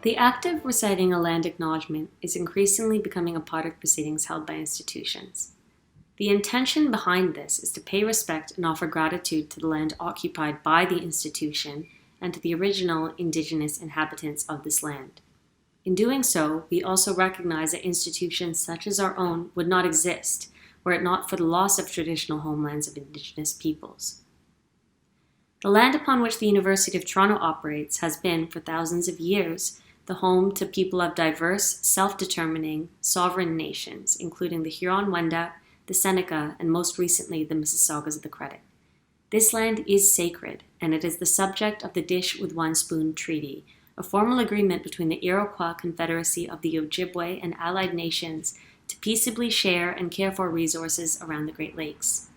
The act of reciting a land acknowledgement is increasingly becoming a part of proceedings held by institutions. The intention behind this is to pay respect and offer gratitude to the land occupied by the institution and to the original indigenous inhabitants of this land. In doing so, we also recognize that institutions such as our own would not exist were it not for the loss of traditional homelands of indigenous peoples. The land upon which the University of Toronto operates has been, for thousands of years, the home to people of diverse, self-determining, sovereign nations, including the Huron-Wendat, the Seneca, and most recently the Mississaugas of the Credit. This land is sacred, and it is the subject of the Dish with One Spoon Treaty, a formal agreement between the Iroquois Confederacy of the Ojibwe and allied nations to peaceably share and care for resources around the Great Lakes.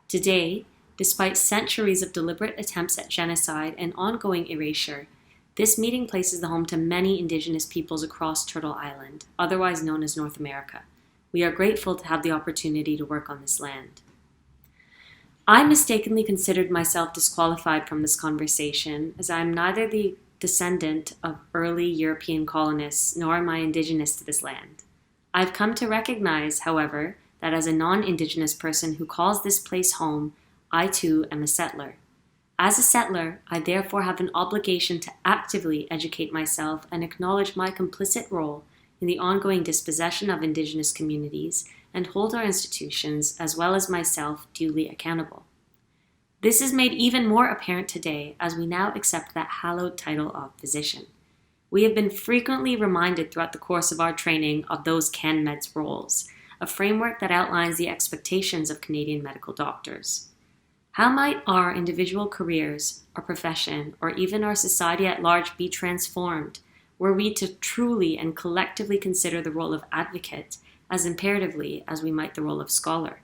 Today, despite centuries of deliberate attempts at genocide and ongoing erasure, this meeting place is the home to many Indigenous peoples across Turtle Island, otherwise known as North America. We are grateful to have the opportunity to work on this land. I mistakenly considered myself disqualified from this conversation, as I am neither the descendant of early European colonists nor am I Indigenous to this land. I've come to recognize, however, that as a non-Indigenous person who calls this place home, I too am a settler. As a settler, I therefore have an obligation to actively educate myself and acknowledge my complicit role in the ongoing dispossession of Indigenous communities and hold our institutions, as well as myself, duly accountable. This is made even more apparent today as we now accept that hallowed title of physician. We have been frequently reminded throughout the course of our training of those CanMed's roles, a framework that outlines the expectations of Canadian medical doctors. How might our individual careers, our profession, or even our society at large be transformed were we to truly and collectively consider the role of advocate as imperatively as we might the role of scholar?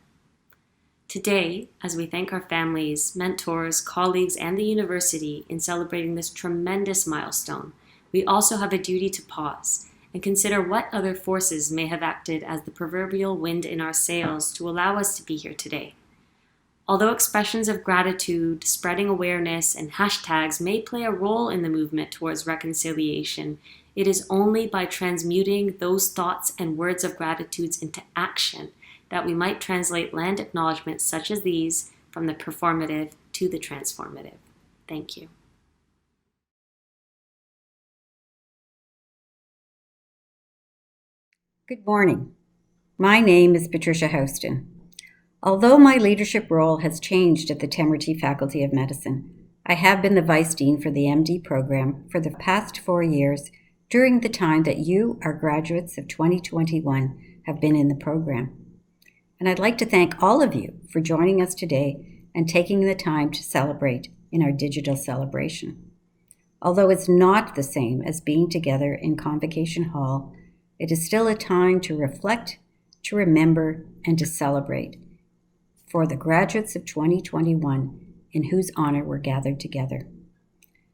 Today, as we thank our families, mentors, colleagues, and the university in celebrating this tremendous milestone, we also have a duty to pause and consider what other forces may have acted as the proverbial wind in our sails to allow us to be here today. Although expressions of gratitude, spreading awareness, and hashtags may play a role in the movement towards reconciliation, it is only by transmuting those thoughts and words of gratitude into action that we might translate land acknowledgements such as these from the performative to the transformative. Thank you. Good morning. My name is Patricia Houston. Although my leadership role has changed at the Temerty Faculty of Medicine, I have been the Vice Dean for the MD program for the past 4 years during the time that you, our graduates of 2021, have been in the program. And I'd like to thank all of you for joining us today and taking the time to celebrate in our digital celebration. Although it's not the same as being together in Convocation Hall, it is still a time to reflect, to remember, and to celebrate for the graduates of 2021 in whose honor we're gathered together.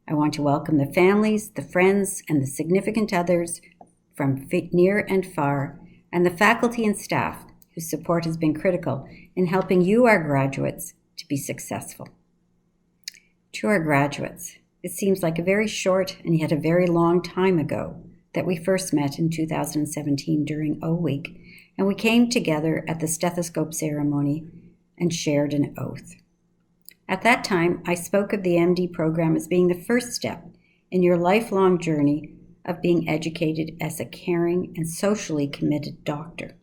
I want to welcome the families, the friends, and the significant others from near and far, and the faculty and staff whose support has been critical in helping you, our graduates, to be successful. To our graduates, it seems like a very short and yet a very long time ago that we first met in 2017 during O Week, and we came together at the stethoscope ceremony and shared an oath. At that time, I spoke of the MD program as being the first step in your lifelong journey of being educated as a caring and socially committed doctor.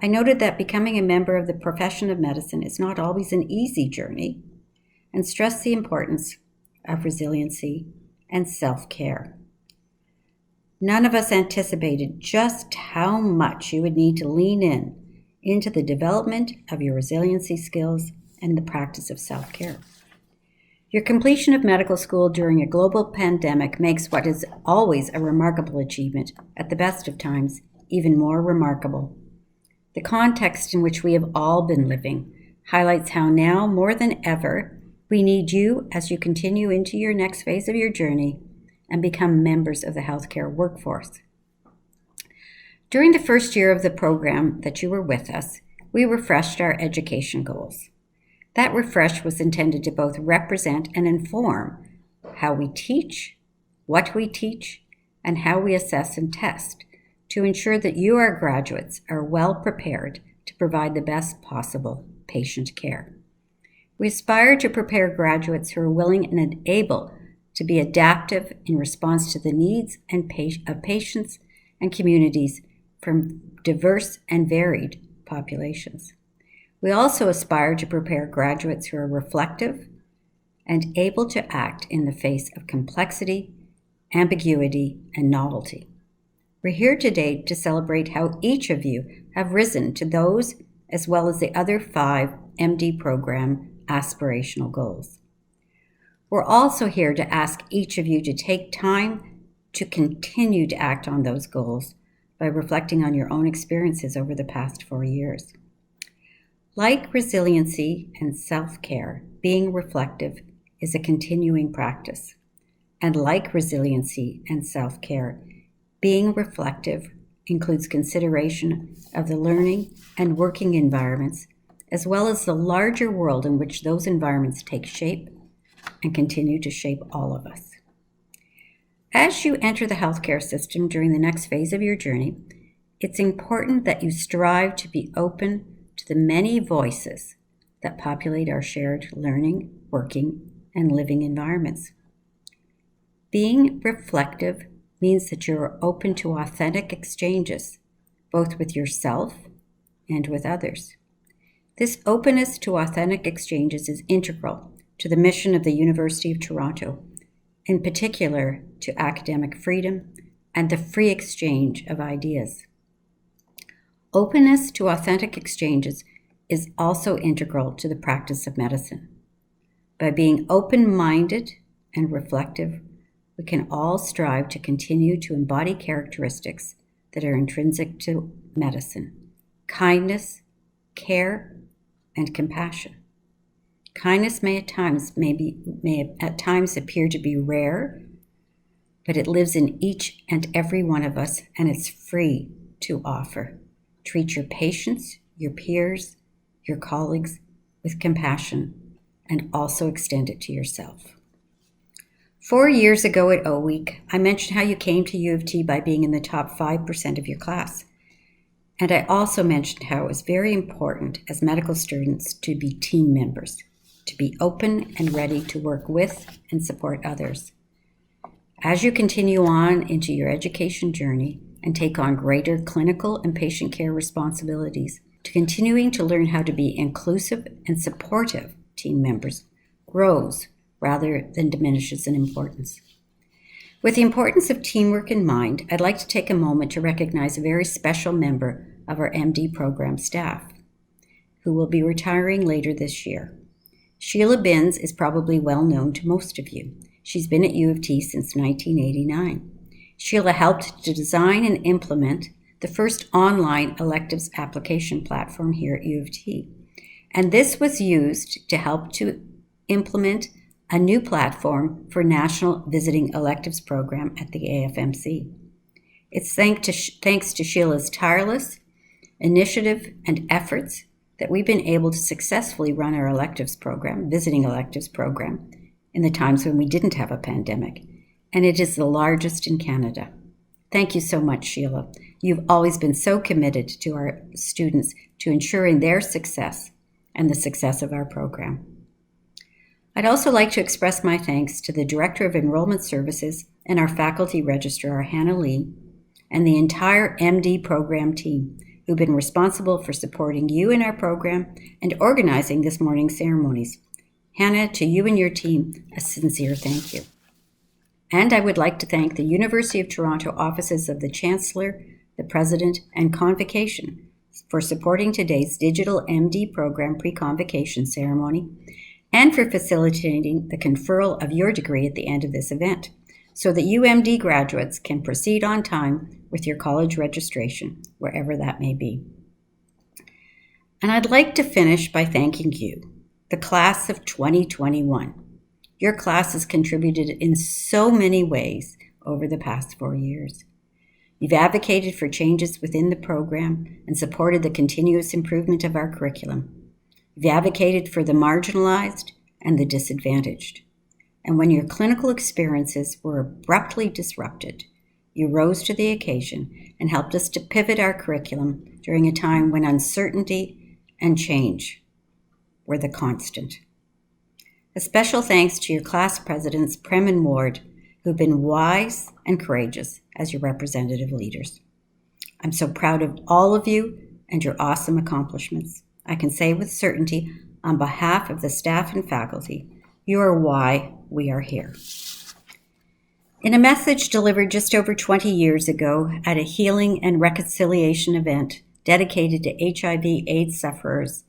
I noted that becoming a member of the profession of medicine is not always an easy journey, and stressed the importance of resiliency and self-care. None of us anticipated just how much you would need to lean into the development of your resiliency skills and the practice of self-care. Your completion of medical school during a global pandemic makes what is always a remarkable achievement, at the best of times, even more remarkable. The context in which we have all been living highlights how now, more than ever, we need you as you continue into your next phase of your journey and become members of the healthcare workforce. During the first year of the program that you were with us, we refreshed our education goals. That refresh was intended to both represent and inform how we teach, what we teach, and how we assess and test to ensure that you, our graduates, are well prepared to provide the best possible patient care. We aspire to prepare graduates who are willing and able to be adaptive in response to the needs of patients and communities from diverse and varied populations. We also aspire to prepare graduates who are reflective and able to act in the face of complexity, ambiguity, and novelty. We're here today to celebrate how each of you have risen to those as well as the other 5 MD program aspirational goals. We're also here to ask each of you to take time to continue to act on those goals by reflecting on your own experiences over the past 4 years. Like resiliency and self-care, being reflective is a continuing practice. And like resiliency and self-care, being reflective includes consideration of the learning and working environments, as well as the larger world in which those environments take shape and continue to shape all of us. As you enter the healthcare system during the next phase of your journey, it's important that you strive to be open to the many voices that populate our shared learning, working, and living environments. Being reflective means that you are open to authentic exchanges, both with yourself and with others. This openness to authentic exchanges is integral to the mission of the University of Toronto, in particular to academic freedom and the free exchange of ideas. Openness to authentic exchanges is also integral to the practice of medicine. By being open-minded and reflective, we can all strive to continue to embody characteristics that are intrinsic to medicine: kindness, care, and compassion. Kindness may at times appear to be rare, but it lives in each and every one of us, and it's free to offer. Treat your patients, your peers, your colleagues with compassion, and also extend it to yourself. 4 years ago at O Week, I mentioned how you came to U of T by being in the top 5% of your class. And I also mentioned how it was very important as medical students to be team members, to be open and ready to work with and support others. As you continue on into your education journey and take on greater clinical and patient care responsibilities, to continuing to learn how to be inclusive and supportive team members grows rather than diminishes in importance. With the importance of teamwork in mind, I'd like to take a moment to recognize a very special member of our MD program staff, who will be retiring later this year. Sheila Binns is probably well known to most of you. She's been at U of T since 1989. Sheila helped to design and implement the first online electives application platform here at U of T. And this was used to help to implement a new platform for National Visiting Electives Program at the AFMC. It's thanks to Sheila's tireless initiative and efforts that we've been able to successfully run our electives program, visiting electives program, in the times when we didn't have a pandemic, and it is the largest in Canada. Thank you so much, Sheila. You've always been so committed to our students, to ensuring their success and the success of our program. I'd also like to express my thanks to the Director of Enrollment Services and our Faculty Registrar, Hannah Lee, and the entire MD program team who've been responsible for supporting you in our program and organizing this morning's ceremonies. Hannah, to you and your team, a sincere thank you. And I would like to thank the University of Toronto offices of the Chancellor, the President, and Convocation for supporting today's digital MD program pre-convocation ceremony and for facilitating the conferral of your degree at the end of this event so that UMD graduates can proceed on time with your college registration, wherever that may be. And I'd like to finish by thanking you, the class of 2021. Your class has contributed in so many ways over the past 4 years. You've advocated for changes within the program and supported the continuous improvement of our curriculum. You've advocated for the marginalized and the disadvantaged. And when your clinical experiences were abruptly disrupted, you rose to the occasion and helped us to pivot our curriculum during a time when uncertainty and change were the constant. A special thanks to your class presidents, Prem and Ward, who've been wise and courageous as your representative leaders. I'm so proud of all of you and your awesome accomplishments. I can say with certainty, on behalf of the staff and faculty, you are why we are here. In a message delivered just over 20 years ago at a healing and reconciliation event dedicated to HIV/AIDS sufferers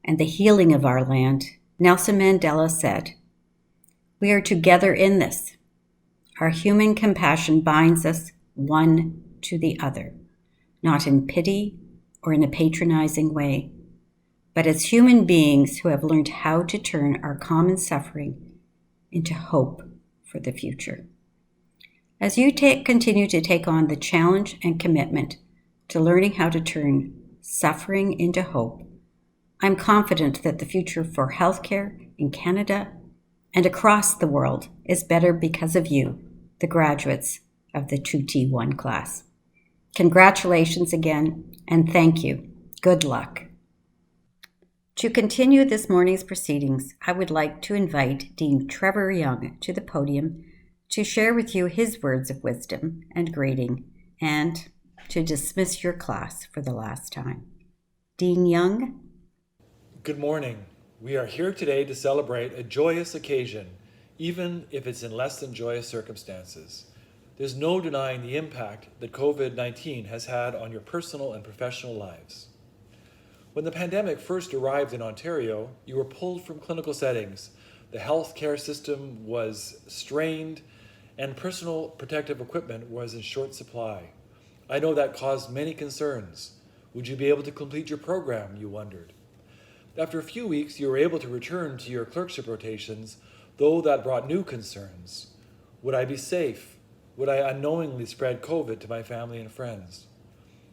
and the healing of our land, Nelson Mandela said, "We are together in this. Our human compassion binds us one to the other, not in pity or in a patronizing way, but as human beings who have learned how to turn our common suffering into hope for the future." As you continue to take on the challenge and commitment to learning how to turn suffering into hope, I'm confident that the future for healthcare in Canada and across the world is better because of you, the graduates of the 2T1 class. Congratulations again, and thank you. Good luck. To continue this morning's proceedings, I would like to invite Dean Trevor Young to the podium to share with you his words of wisdom and greeting, and to dismiss your class for the last time. Dean Young. Good morning. We are here today to celebrate a joyous occasion, even if it's in less than joyous circumstances. There's no denying the impact that COVID-19 has had on your personal and professional lives. When the pandemic first arrived in Ontario, you were pulled from clinical settings. The healthcare system was strained, and personal protective equipment was in short supply. I know that caused many concerns. Would you be able to complete your program, you wondered. After a few weeks, you were able to return to your clerkship rotations, though that brought new concerns. Would I be safe? Would I unknowingly spread COVID to my family and friends?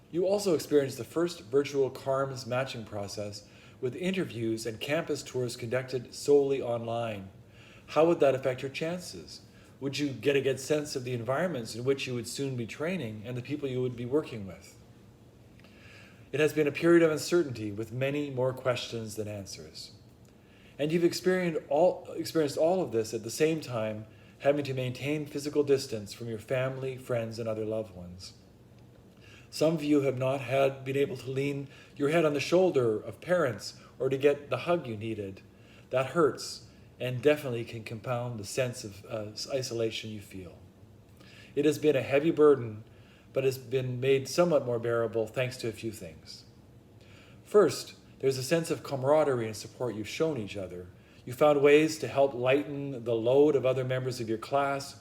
You also experienced the first virtual CARMS matching process with interviews and campus tours conducted solely online. How would that affect your chances? Would you get a good sense of the environments in which you would soon be training and the people you would be working with? It has been a period of uncertainty with many more questions than answers. And you've experienced all of this at the same time, having to maintain physical distance from your family, friends, and other loved ones. Some of you have not been able to lean your head on the shoulder of parents or to get the hug you needed. That hurts and definitely can compound the sense of isolation you feel. It has been a heavy burden, but has been made somewhat more bearable thanks to a few things. First, there's a sense of camaraderie and support you've shown each other. You found ways to help lighten the load of other members of your class,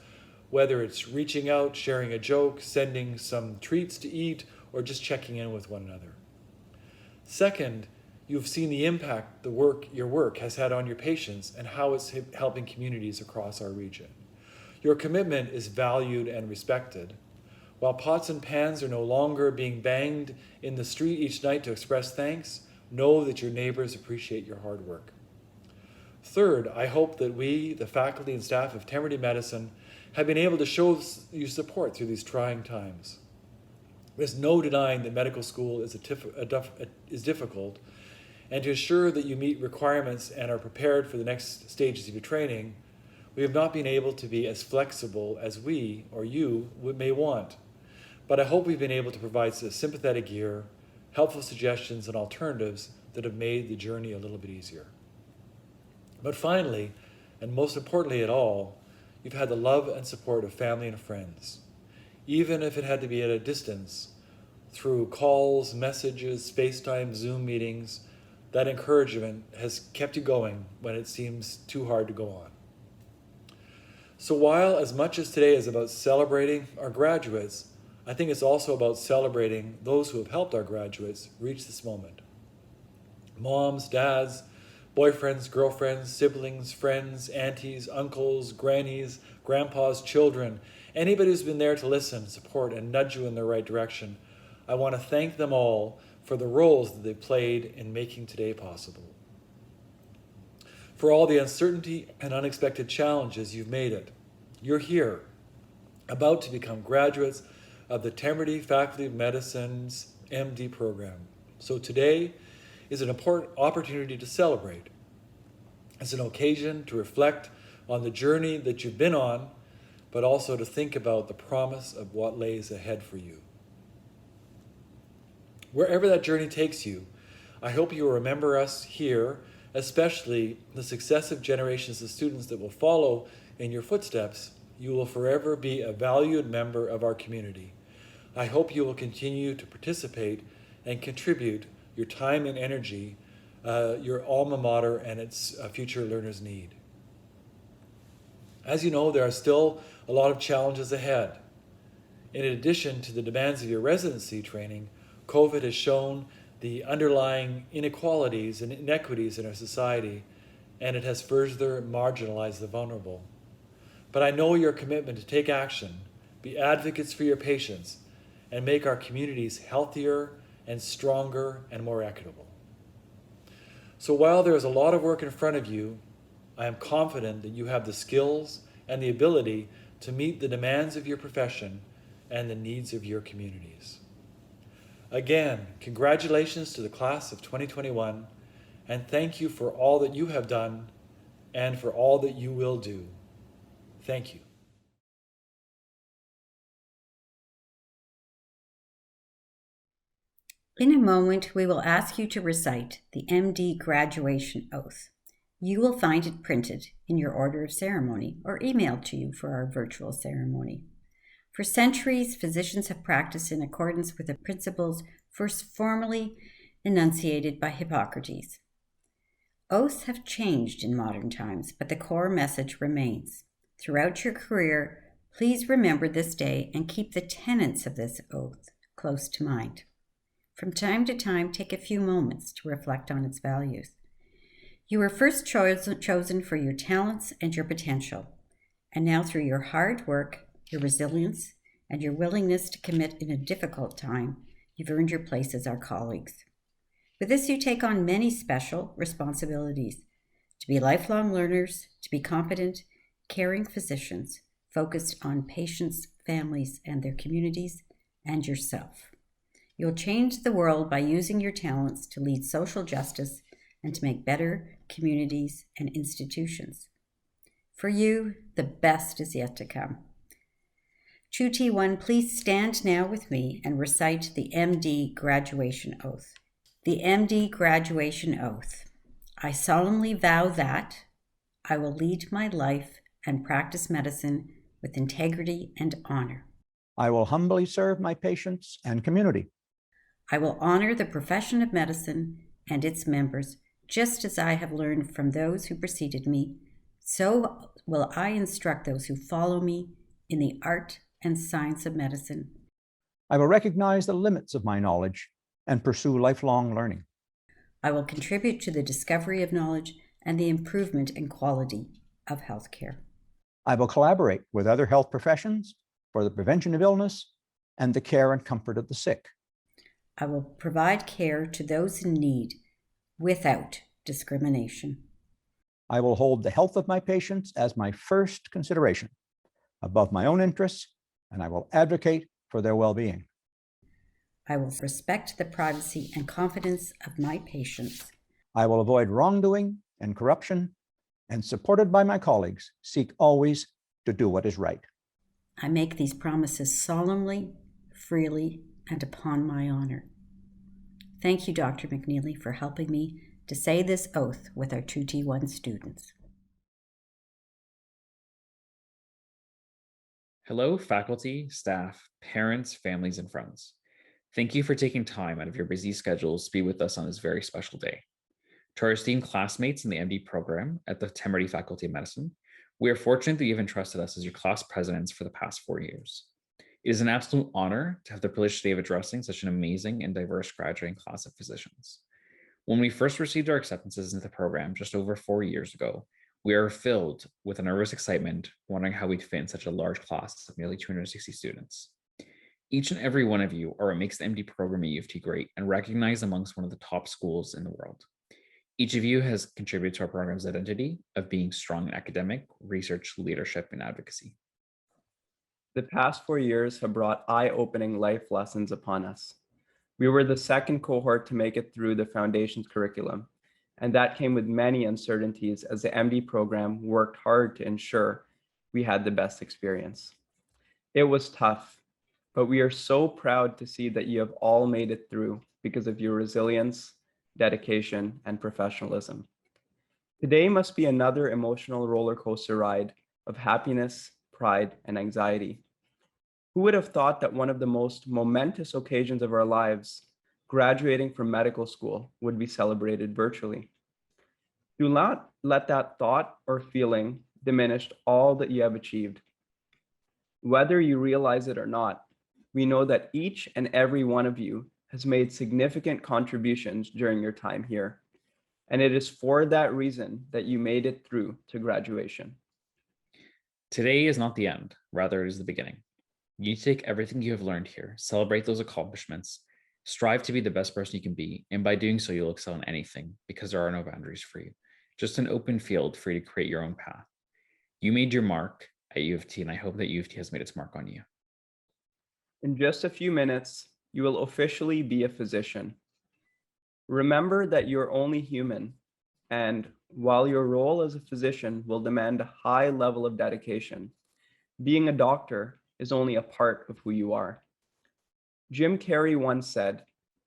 whether it's reaching out, sharing a joke, sending some treats to eat, or just checking in with one another. Second, you've seen the impact your work has had on your patients and how it's helping communities across our region. Your commitment is valued and respected. While pots and pans are no longer being banged in the street each night to express thanks, know that your neighbors appreciate your hard work. Third, I hope that we, the faculty and staff of Temerity Medicine, have been able to show you support through these trying times. There's no denying that medical school is difficult, and to ensure that you meet requirements and are prepared for the next stages of your training, we have not been able to be as flexible as we, or you, may want. But I hope we've been able to provide a sympathetic ear, helpful suggestions and alternatives that have made the journey a little bit easier. But finally, and most importantly at all, you've had the love and support of family and friends. Even if it had to be at a distance, through calls, messages, FaceTime, Zoom meetings, that encouragement has kept you going when it seems too hard to go on. So while as much as today is about celebrating our graduates, I think it's also about celebrating those who have helped our graduates reach this moment. Moms, dads, boyfriends, girlfriends, siblings, friends, aunties, uncles, grannies, grandpas, children, anybody who's been there to listen, support, and nudge you in the right direction. I want to thank them all for the roles that they played in making today possible. For all the uncertainty and unexpected challenges, you've made it. You're here. about to become graduates of the Temerity Faculty of Medicine's MD program. So today is an important opportunity to celebrate. It's an occasion to reflect on the journey that you've been on, but also to think about the promise of what lays ahead for you. Wherever that journey takes you, I hope you will remember us here, especially the successive generations of students that will follow in your footsteps. You will forever be a valued member of our community. I hope you will continue to participate and contribute your time and energy your alma mater and its future learners need. As you know, there are still a lot of challenges ahead. In addition to the demands of your residency training, COVID has shown the underlying inequalities and inequities in our society, and it has further marginalized the vulnerable. But I know your commitment to take action, be advocates for your patients, and make our communities healthier and stronger and more equitable. So while there is a lot of work in front of you, I am confident that you have the skills and the ability to meet the demands of your profession and the needs of your communities. Again, congratulations to the class of 2021, and thank you for all that you have done and for all that you will do. Thank you. In a moment, we will ask you to recite the MD graduation oath. You will find it printed in your order of ceremony or emailed to you for our virtual ceremony. For centuries, physicians have practiced in accordance with the principles first formally enunciated by Hippocrates. Oaths have changed in modern times, but the core message remains. Throughout your career, please remember this day and keep the tenets of this oath close to mind. From time to time, take a few moments to reflect on its values. You were first chosen for your talents and your potential, and now through your hard work, your resilience, and your willingness to commit in a difficult time, you've earned your place as our colleagues. With this, you take on many special responsibilities: to be lifelong learners, to be competent, caring physicians, focused on patients, families, and their communities, and yourself. You'll change the world by using your talents to lead social justice and to make better communities and institutions. For you, the best is yet to come. 2T1, please stand now with me and recite the MD graduation oath. The MD graduation oath. I solemnly vow that I will lead my life and practice medicine with integrity and honor. I will humbly serve my patients and community. I will honor the profession of medicine and its members, just as I have learned from those who preceded me. So will I instruct those who follow me in the art and science of medicine. I will recognize the limits of my knowledge and pursue lifelong learning. I will contribute to the discovery of knowledge and the improvement and quality of healthcare. I will collaborate with other health professions for the prevention of illness and the care and comfort of the sick. I will provide care to those in need without discrimination. I will hold the health of my patients as my first consideration above my own interests, and I will advocate for their well-being. I will respect the privacy and confidence of my patients. I will avoid wrongdoing and corruption, and supported by my colleagues, seek always to do what is right. I make these promises solemnly, freely, and upon my honor. Thank you, Dr. McNeely, for helping me to say this oath with our 2T1 students. Hello, faculty, staff, parents, families, and friends. Thank you for taking time out of your busy schedules to be with us on this very special day. To our esteemed classmates in the MD program at the Temerity Faculty of Medicine, we are fortunate that you have entrusted us as your class presidents for the past 4 years. It is an absolute honor to have the privilege today of addressing such an amazing and diverse graduating class of physicians. When we first received our acceptances into the program just over 4 years ago, we are filled with a nervous excitement, wondering how we'd fit in such a large class of nearly 260 students. Each and every one of you are what makes the MD program at U of T great and recognized amongst one of the top schools in the world. Each of you has contributed to our program's identity of being strong in academic, research, leadership, and advocacy. The past 4 years have brought eye-opening life lessons upon us. We were the second cohort to make it through the foundation's curriculum, and that came with many uncertainties as the MD program worked hard to ensure we had the best experience. It was tough, but we are so proud to see that you have all made it through because of your resilience, dedication, and professionalism. Today must be another emotional roller coaster ride of happiness, pride, and anxiety. Who would have thought that one of the most momentous occasions of our lives, graduating from medical school, would be celebrated virtually? Do not let that thought or feeling diminish all that you have achieved. Whether you realize it or not, we know that each and every one of you has made significant contributions during your time here. And it is for that reason that you made it through to graduation. Today is not the end, rather it is the beginning. You need to take everything you have learned here, celebrate those accomplishments, strive to be the best person you can be, and by doing so, you'll excel in anything because there are no boundaries for you. Just an open field for you to create your own path. You made your mark at U of T, and I hope that U of T has made its mark on you. In just a few minutes, you will officially be a physician. Remember that you're only human, and while your role as a physician will demand a high level of dedication, being a doctor is only a part of who you are. Jim Carrey once said,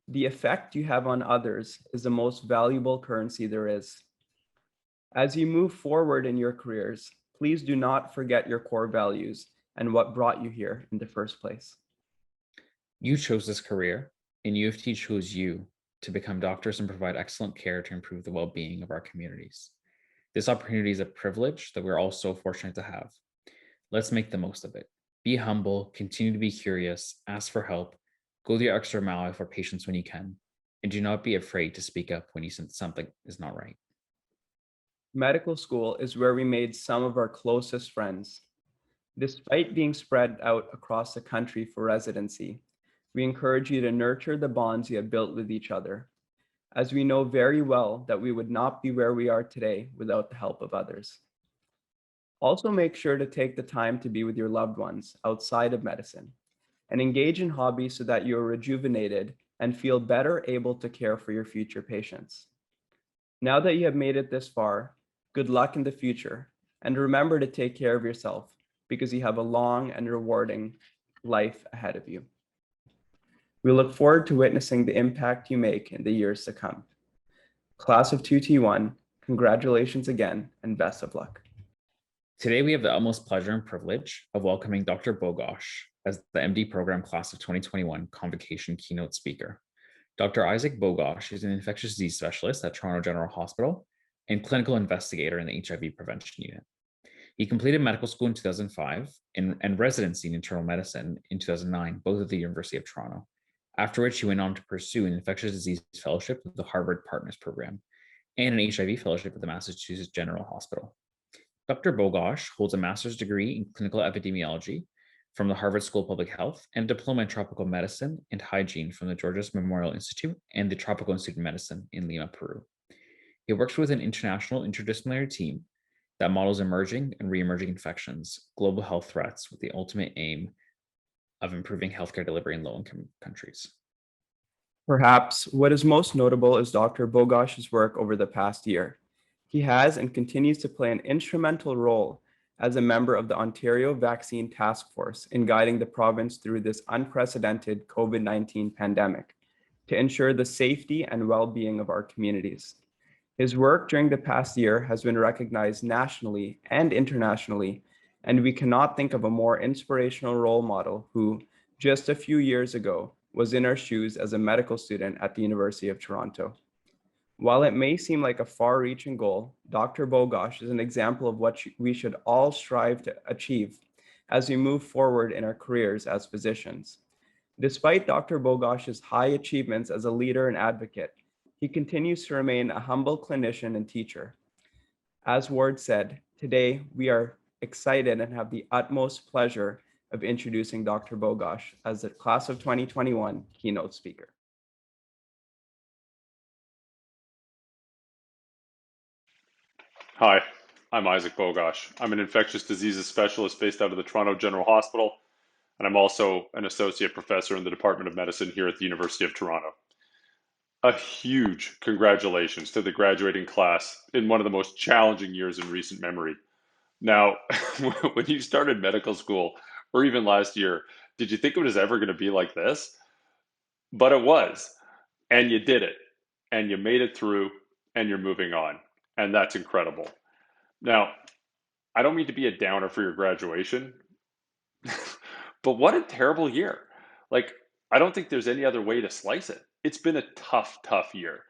"The effect you have on others is the most valuable currency there is." As you move forward in your careers, please do not forget your core values and what brought you here in the first place. You chose this career, and U of T chose you to become doctors and provide excellent care to improve the well-being of our communities. This opportunity is a privilege that we're all so fortunate to have. Let's make the most of it. Be humble, continue to be curious, ask for help, go the extra mile for patients when you can, and do not be afraid to speak up when you sense something is not right. Medical school is where we made some of our closest friends. Despite being spread out across the country for residency, we encourage you to nurture the bonds you have built with each other, as we know very well that we would not be where we are today without the help of others. Also, make sure to take the time to be with your loved ones outside of medicine and engage in hobbies so that you are rejuvenated and feel better able to care for your future patients. Now that you have made it this far, good luck in the future, and remember to take care of yourself because you have a long and rewarding life ahead of you. We look forward to witnessing the impact you make in the years to come. Class of 2T1, congratulations again and best of luck. Today, we have the utmost pleasure and privilege of welcoming Dr. Bogoch as the MD program class of 2021 Convocation keynote speaker. Dr. Isaac Bogoch is an infectious disease specialist at Toronto General Hospital and clinical investigator in the HIV prevention unit. He completed medical school in 2005 and residency in internal medicine in 2009, both at the University of Toronto, after which he went on to pursue an infectious disease fellowship with the Harvard Partners Program and an HIV fellowship at the Massachusetts General Hospital. Dr. Bogoch holds a master's degree in clinical epidemiology from the Harvard School of Public Health and a diploma in tropical medicine and hygiene from the Georges Memorial Institute and the Tropical Institute of Medicine in Lima, Peru. He works with an international interdisciplinary team that models emerging and re-emerging infections, global health threats with the ultimate aim of improving healthcare delivery in low-income countries. Perhaps what is most notable is Dr. Bogoch's work over the past year. He has and continues to play an instrumental role as a member of the Ontario Vaccine Task Force in guiding the province through this unprecedented COVID-19 pandemic to ensure the safety and well-being of our communities. His work during the past year has been recognized nationally and internationally, and we cannot think of a more inspirational role model who, just a few years ago, was in our shoes as a medical student at the University of Toronto. While it may seem like a far-reaching goal, Dr. Bogoch is an example of what we should all strive to achieve as we move forward in our careers as physicians. Despite Dr. Bogoch's high achievements as a leader and advocate, he continues to remain a humble clinician and teacher. As Ward said, today we are excited and have the utmost pleasure of introducing Dr. Bogoch as the class of 2021 keynote speaker. Hi, I'm Isaac Bogoch. I'm an infectious diseases specialist based out of the Toronto General Hospital. and I'm also an associate professor in the Department of Medicine here at the University of Toronto. A huge congratulations to the graduating class in one of the most challenging years in recent memory. Now, when you started medical school, or even last year, did you think it was ever going to be like this? But it was, and you did it, and you made it through, and you're moving on, and that's incredible. Now, I don't mean to be a downer for your graduation, but what a terrible year. Like, I don't think there's any other way to slice it. It's been a tough, tough year.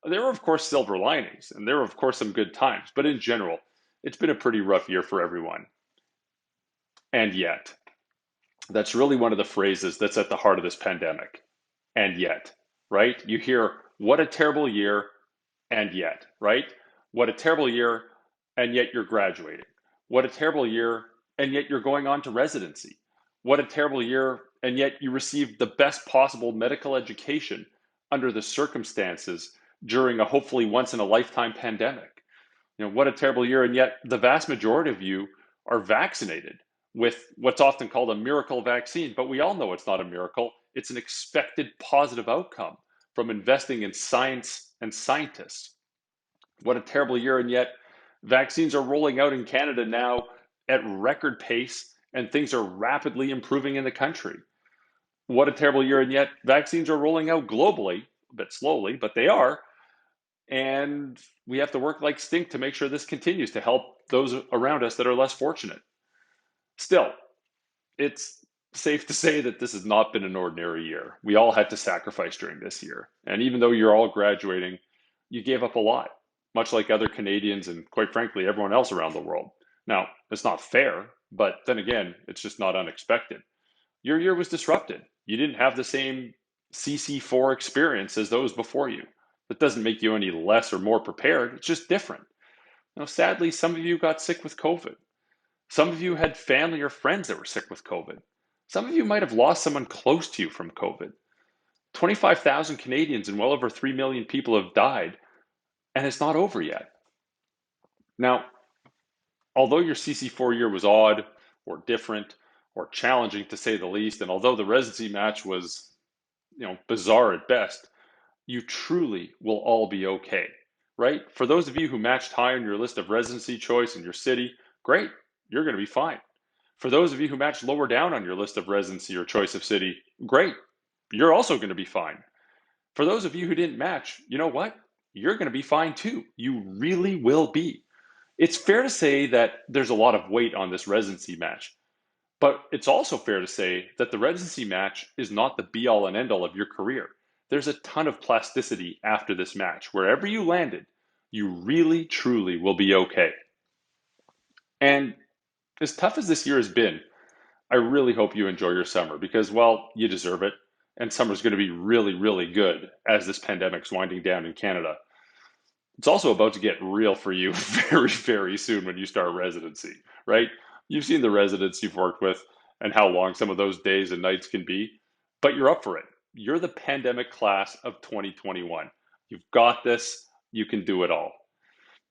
There were, of course, silver linings, and there were, of course, some good times, but in general, it's been a pretty rough year for everyone. And yet, that's really one of the phrases that's at the heart of this pandemic. And yet, right? You hear, what a terrible year, and yet, right? What a terrible year, and yet you're graduating. What a terrible year, and yet you're going on to residency. What a terrible year, and yet you received the best possible medical education under the circumstances during a hopefully once in a lifetime pandemic. You know, what a terrible year, and yet the vast majority of you are vaccinated with what's often called a miracle vaccine, but we all know it's not a miracle. It's an expected positive outcome from investing in science and scientists. What a terrible year, and yet vaccines are rolling out in Canada now at record pace, and things are rapidly improving in the country. What a terrible year, and yet vaccines are rolling out globally, a bit slowly, but they are. And we have to work like stink to make sure this continues to help those around us that are less fortunate. Still, it's safe to say that this has not been an ordinary year. We all had to sacrifice during this year. And even though you're all graduating, you gave up a lot, much like other Canadians and quite frankly, everyone else around the world. Now, it's not fair, but then again, it's just not unexpected. Your year was disrupted. You didn't have the same CC4 experience as those before you. That doesn't make you any less or more prepared. It's just different. Now, sadly, some of you got sick with COVID. Some of you had family or friends that were sick with COVID. Some of you might have lost someone close to you from COVID. 25,000 Canadians and well over 3 million people have died, and it's not over yet. Now, although your CC4 year was odd or different or challenging to say the least, and although the residency match was, bizarre at best, you truly will all be okay, right? For those of you who matched high on your list of residency choice in your city, great, you're going to be fine. For those of you who matched lower down on your list of residency or choice of city, great, you're also going to be fine. For those of you who didn't match, you know what? You're going to be fine too. You really will be. It's fair to say that there's a lot of weight on this residency match, but it's also fair to say that the residency match is not the be-all and end-all of your career. There's a ton of plasticity after this match. Wherever you landed, you really, truly will be okay. And as tough as this year has been, I really hope you enjoy your summer because, well, you deserve it. And summer's going to be really, really good as this pandemic's winding down in Canada. It's also about to get real for you very, very soon when you start residency, right? You've seen the residents you've worked with and how long some of those days and nights can be, but you're up for it. You're the pandemic class of 2021. You've got this. You can do it all.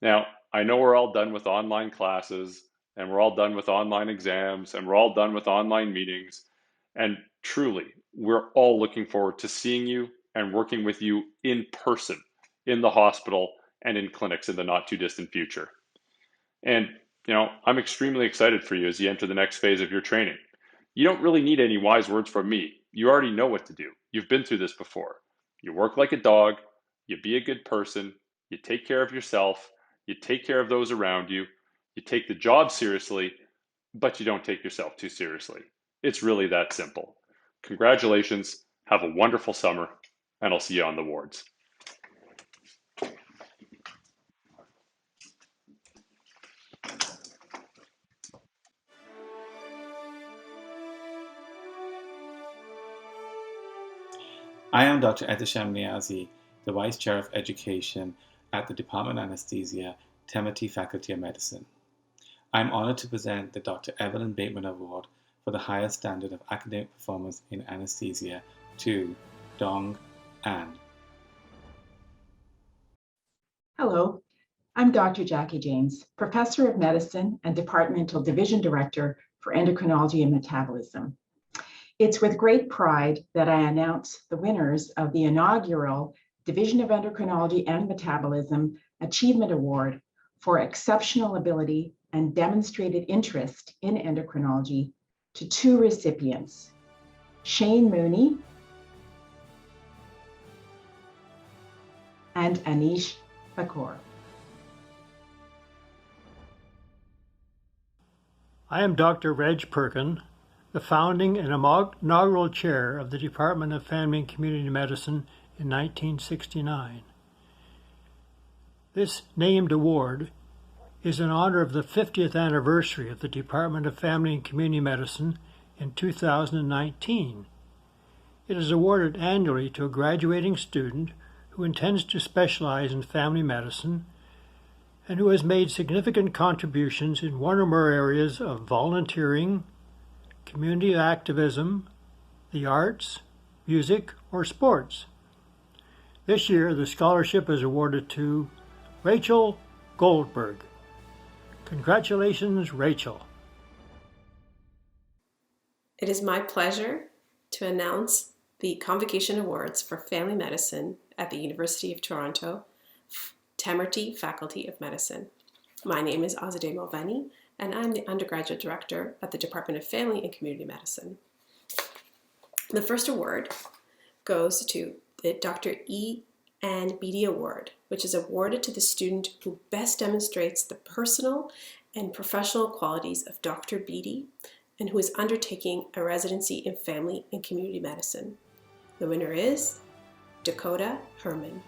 Now, I know we're all done with online classes and we're all done with online exams and we're all done with online meetings. And truly, we're all looking forward to seeing you and working with you in person, in the hospital and in clinics in the not too distant future. And, I'm extremely excited for you as you enter the next phase of your training. You don't really need any wise words from me. You already know what to do. You've been through this before. You work like a dog, you be a good person, you take care of yourself, you take care of those around you, you take the job seriously, but you don't take yourself too seriously. It's really that simple. Congratulations, have a wonderful summer, and I'll see you on the wards. I am Dr. Ehtisham Niazi, the Vice Chair of Education at the Department of Anesthesia, Temeti Faculty of Medicine. I am honored to present the Dr. Evelyn Bateman Award for the highest standard of academic performance in anesthesia to Dong An. Hello, I'm Dr. Jackie James, Professor of Medicine and Departmental Division Director for Endocrinology and Metabolism. It's with great pride that I announce the winners of the inaugural Division of Endocrinology and Metabolism Achievement Award for exceptional ability and demonstrated interest in endocrinology to two recipients, Shane Mooney and Anish Thakur. I am Dr. Reg Perkin, the founding and inaugural chair of the Department of Family and Community Medicine in 1969. This named award is in honor of the 50th anniversary of the Department of Family and Community Medicine in 2019. It is awarded annually to a graduating student who intends to specialize in family medicine and who has made significant contributions in one or more areas of volunteering, community activism, the arts, music, or sports. This year, the scholarship is awarded to Rachel Goldberg. Congratulations, Rachel. It is my pleasure to announce the Convocation Awards for Family Medicine at the University of Toronto, Temerty Faculty of Medicine. My name is Azadeh Mulvani, and I'm the undergraduate director at the Department of Family and Community Medicine. The first award goes to the Dr. E. Ann Beatty Award, which is awarded to the student who best demonstrates the personal and professional qualities of Dr. Beatty and who is undertaking a residency in family and community medicine. The winner is Dakota Herman.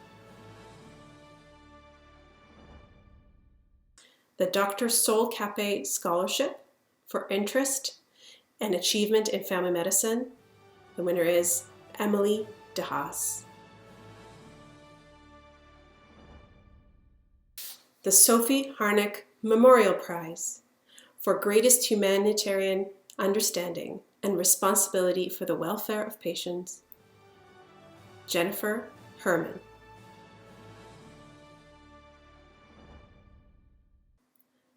The Dr. Sol Capet Scholarship for Interest and Achievement in Family Medicine. The winner is Emily DeHaas. The Sophie Harnick Memorial Prize for Greatest Humanitarian Understanding and Responsibility for the Welfare of Patients. Jennifer Herman.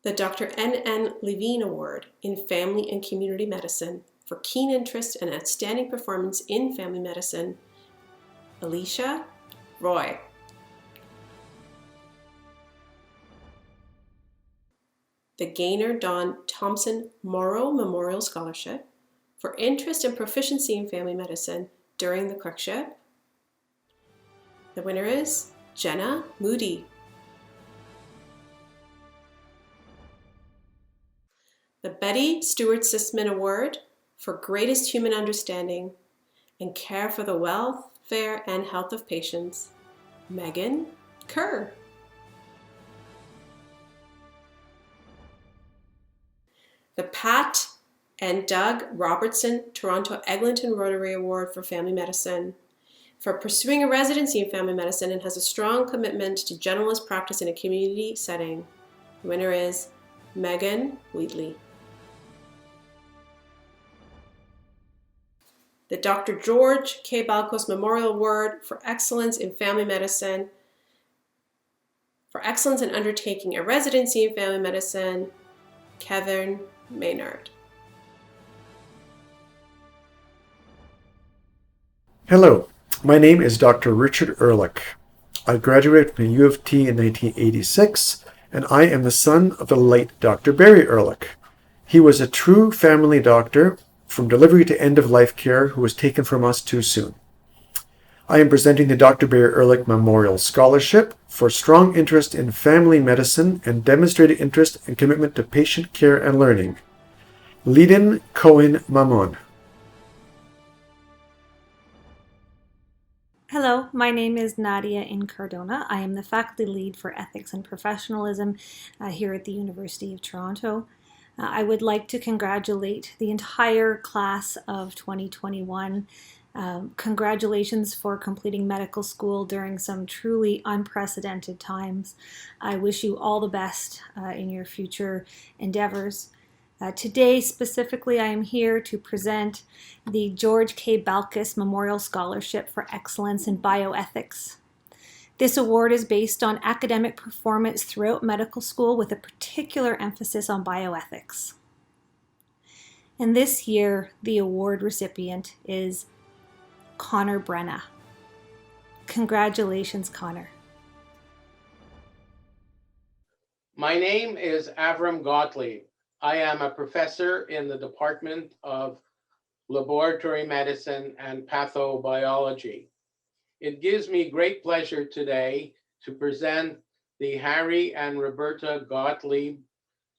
The Dr. N. Levine Award in Family and Community Medicine for keen interest and outstanding performance in family medicine. Alicia Roy. The Gaynor Dawn Thompson Morrow Memorial Scholarship for interest and proficiency in family medicine during the clerkship. The winner is Jenna Moody. The Betty Stewart Sisman Award for Greatest Human Understanding and Care for the Welfare and Health of Patients. Megan Kerr. The Pat and Doug Robertson Toronto Eglinton Rotary Award for Family Medicine for pursuing a residency in family medicine and has a strong commitment to generalist practice in a community setting. The winner is Megan Wheatley. The Dr. George K. Balkos Memorial Award for Excellence in Family Medicine for excellence in undertaking a residency in family medicine, Kevin Maynard. Hello, my name is Dr. Richard Ehrlich. I graduated from the U of T in 1986, and I am the son of the late Dr. Barry Ehrlich. He was a true family doctor from delivery to end-of-life care who was taken from us too soon. I am presenting the Dr. Barry Ehrlich Memorial Scholarship for strong interest in family medicine and demonstrated interest and commitment to patient care and learning. Lidin Cohen Mamon. Hello, my name is Nadia Incardona. I am the faculty lead for ethics and professionalism here at the University of Toronto. I would like to congratulate the entire class of 2021. Congratulations for completing medical school during some truly unprecedented times. I wish you all the best in your future endeavors. Today, specifically, I am here to present the George K. Balkis Memorial Scholarship for Excellence in Bioethics. This award is based on academic performance throughout medical school with a particular emphasis on bioethics. And this year, the award recipient is Connor Brenna. Congratulations, Connor. My name is Avram Gottlieb. I am a professor in the Department of Laboratory Medicine and Pathobiology. It gives me great pleasure today to present the Harry and Roberta Gottlieb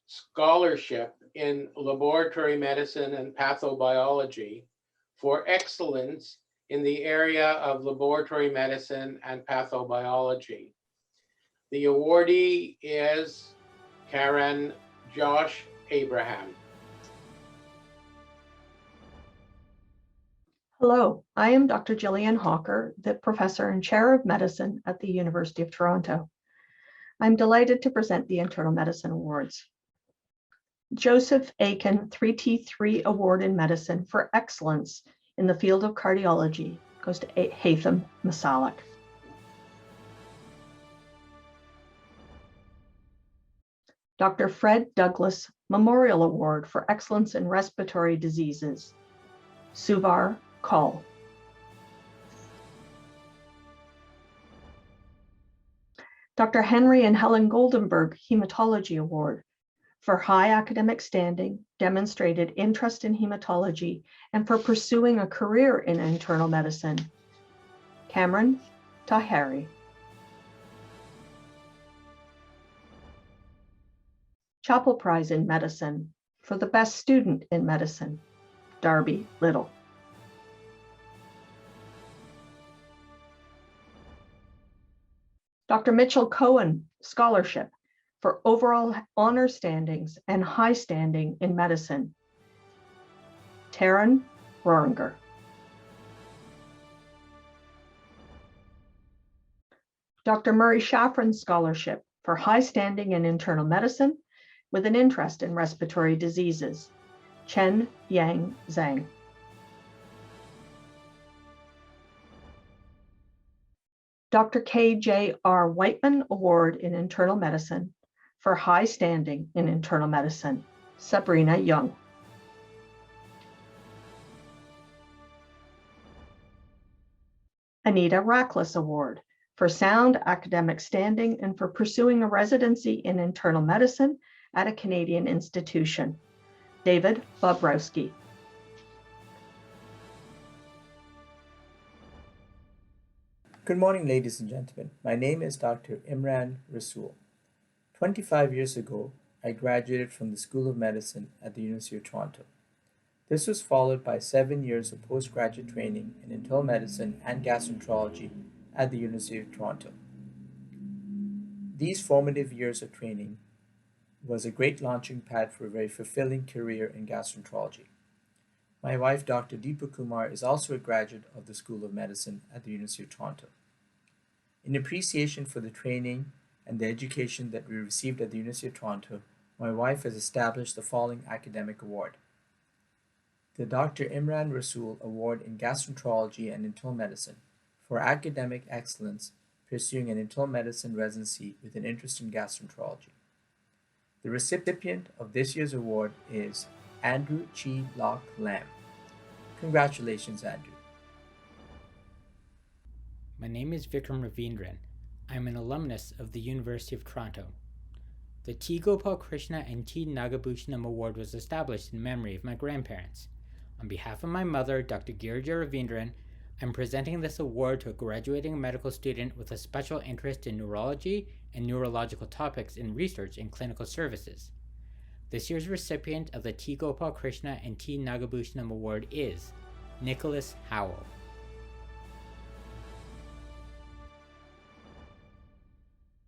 Scholarship in Laboratory Medicine and Pathobiology for excellence in the area of laboratory medicine and pathobiology. The awardee is Karen Josh Abraham. Hello, I am Dr. Gillian Hawker, the Professor and Chair of Medicine at the University of Toronto. I'm delighted to present the Internal Medicine Awards. Joseph Aiken 3T3 Award in Medicine for Excellence in the field of cardiology goes to Haitham Masalik. Dr. Fred Douglas Memorial Award for Excellence in Respiratory Diseases, Suvar Kaul. Dr. Henry and Helen Goldenberg Hematology Award for high academic standing, demonstrated interest in hematology, and for pursuing a career in internal medicine, Cameron Tahari. Chapel Prize in Medicine for the best student in medicine, Darby Little. Dr. Mitchell Cohen Scholarship for overall honor standings and high standing in medicine, Taryn Roringer. Dr. Murray Shafran Scholarship for high standing in internal medicine with an interest in respiratory diseases, Chen Yang Zhang. Dr. K.J.R. Whiteman Award in Internal Medicine for high standing in internal medicine, Sabrina Young. Anita Rackless Award for sound academic standing and for pursuing a residency in internal medicine at a Canadian institution, David Bobrowski. Good morning, ladies and gentlemen. My name is Dr. Imran Rasool. 25 years ago, I graduated from the School of Medicine at the University of Toronto. This was followed by 7 years of postgraduate training in internal medicine and gastroenterology at the University of Toronto. These formative years of training was a great launching pad for a very fulfilling career in gastroenterology. My wife, Dr. Deepa Kumar, is also a graduate of the School of Medicine at the University of Toronto. In appreciation for the training and the education that we received at the University of Toronto, my wife has established the following academic award. The Dr. Imran Rasool Award in Gastroenterology and Internal Medicine for academic excellence pursuing an internal medicine residency with an interest in gastroenterology. The recipient of this year's award is Andrew Chi Lock Lam. Congratulations, Andrew. My name is Vikram Ravindran. I'm an alumnus of the University of Toronto. The T. Gopal Krishna and T. Nagabhushanam Award was established in memory of my grandparents. On behalf of my mother, Dr. Girija Ravindran, I'm presenting this award to a graduating medical student with a special interest in neurology and neurological topics in research and clinical services. This year's recipient of the T. Gopal Krishna and T. Nagabhushanam Award is Nicholas Howell.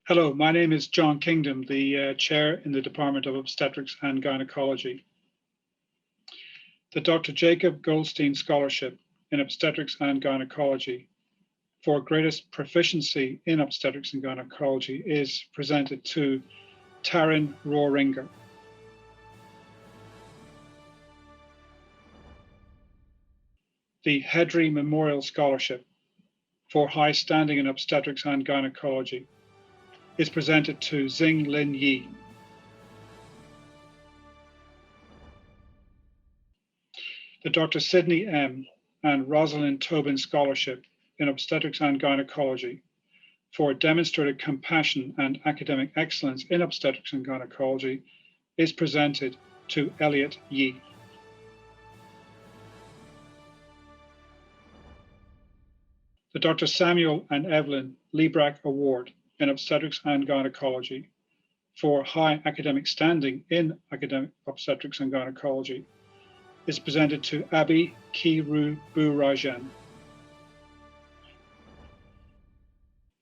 Hello, my name is John Kingdom, the Chair in the Department of Obstetrics and Gynecology. The Dr. Jacob Goldstein Scholarship in Obstetrics and Gynecology for greatest proficiency in obstetrics and gynecology is presented to Taryn Roringer. The Hedry Memorial Scholarship for high standing in obstetrics and gynecology is presented to Xing Lin Yi. the Dr. Sydney M. and Rosalind Tobin Scholarship in Obstetrics and Gynecology for demonstrated compassion and academic excellence in obstetrics and gynecology is presented to Elliot Yee. The Dr. Samuel and Evelyn Liebrach Award in Obstetrics and Gynecology for high academic standing in academic obstetrics and gynecology is presented to Abby Kiru-Burajan.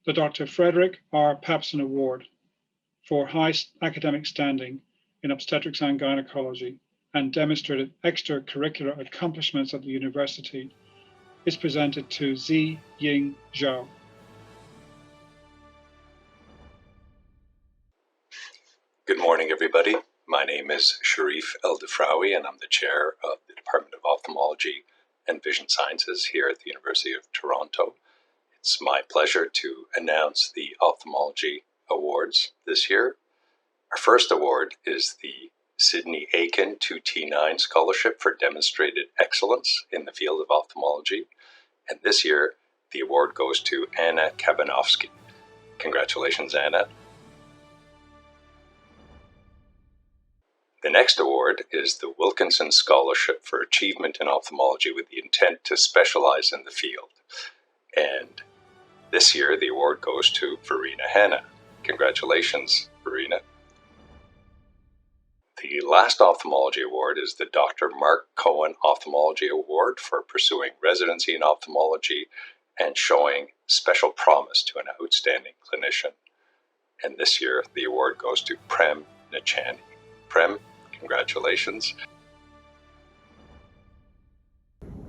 The Dr. Frederick R. Papson Award for high academic standing in obstetrics and gynecology and demonstrated extracurricular accomplishments at the university is presented to Zi Ying Zhao. Good morning, everybody. My name is Sharif El-Dafraoui, and I'm the chair of the Department of Ophthalmology and Vision Sciences here at the University of Toronto. It's my pleasure to announce the Ophthalmology Awards this year. Our first award is the Sidney Aiken 2T9 Scholarship for Demonstrated Excellence in the field of ophthalmology. And this year, the award goes to Anna Kabanovsky. Congratulations, Anna. The next award is the Wilkinson Scholarship for Achievement in Ophthalmology with the intent to specialize in the field. And this year, the award goes to Verena Hanna. Congratulations, Verena. The last ophthalmology award is the Dr. Mark Cohen Ophthalmology Award for pursuing residency in ophthalmology and showing special promise to an outstanding clinician. And this year, the award goes to Prem Nichani. Prem, congratulations.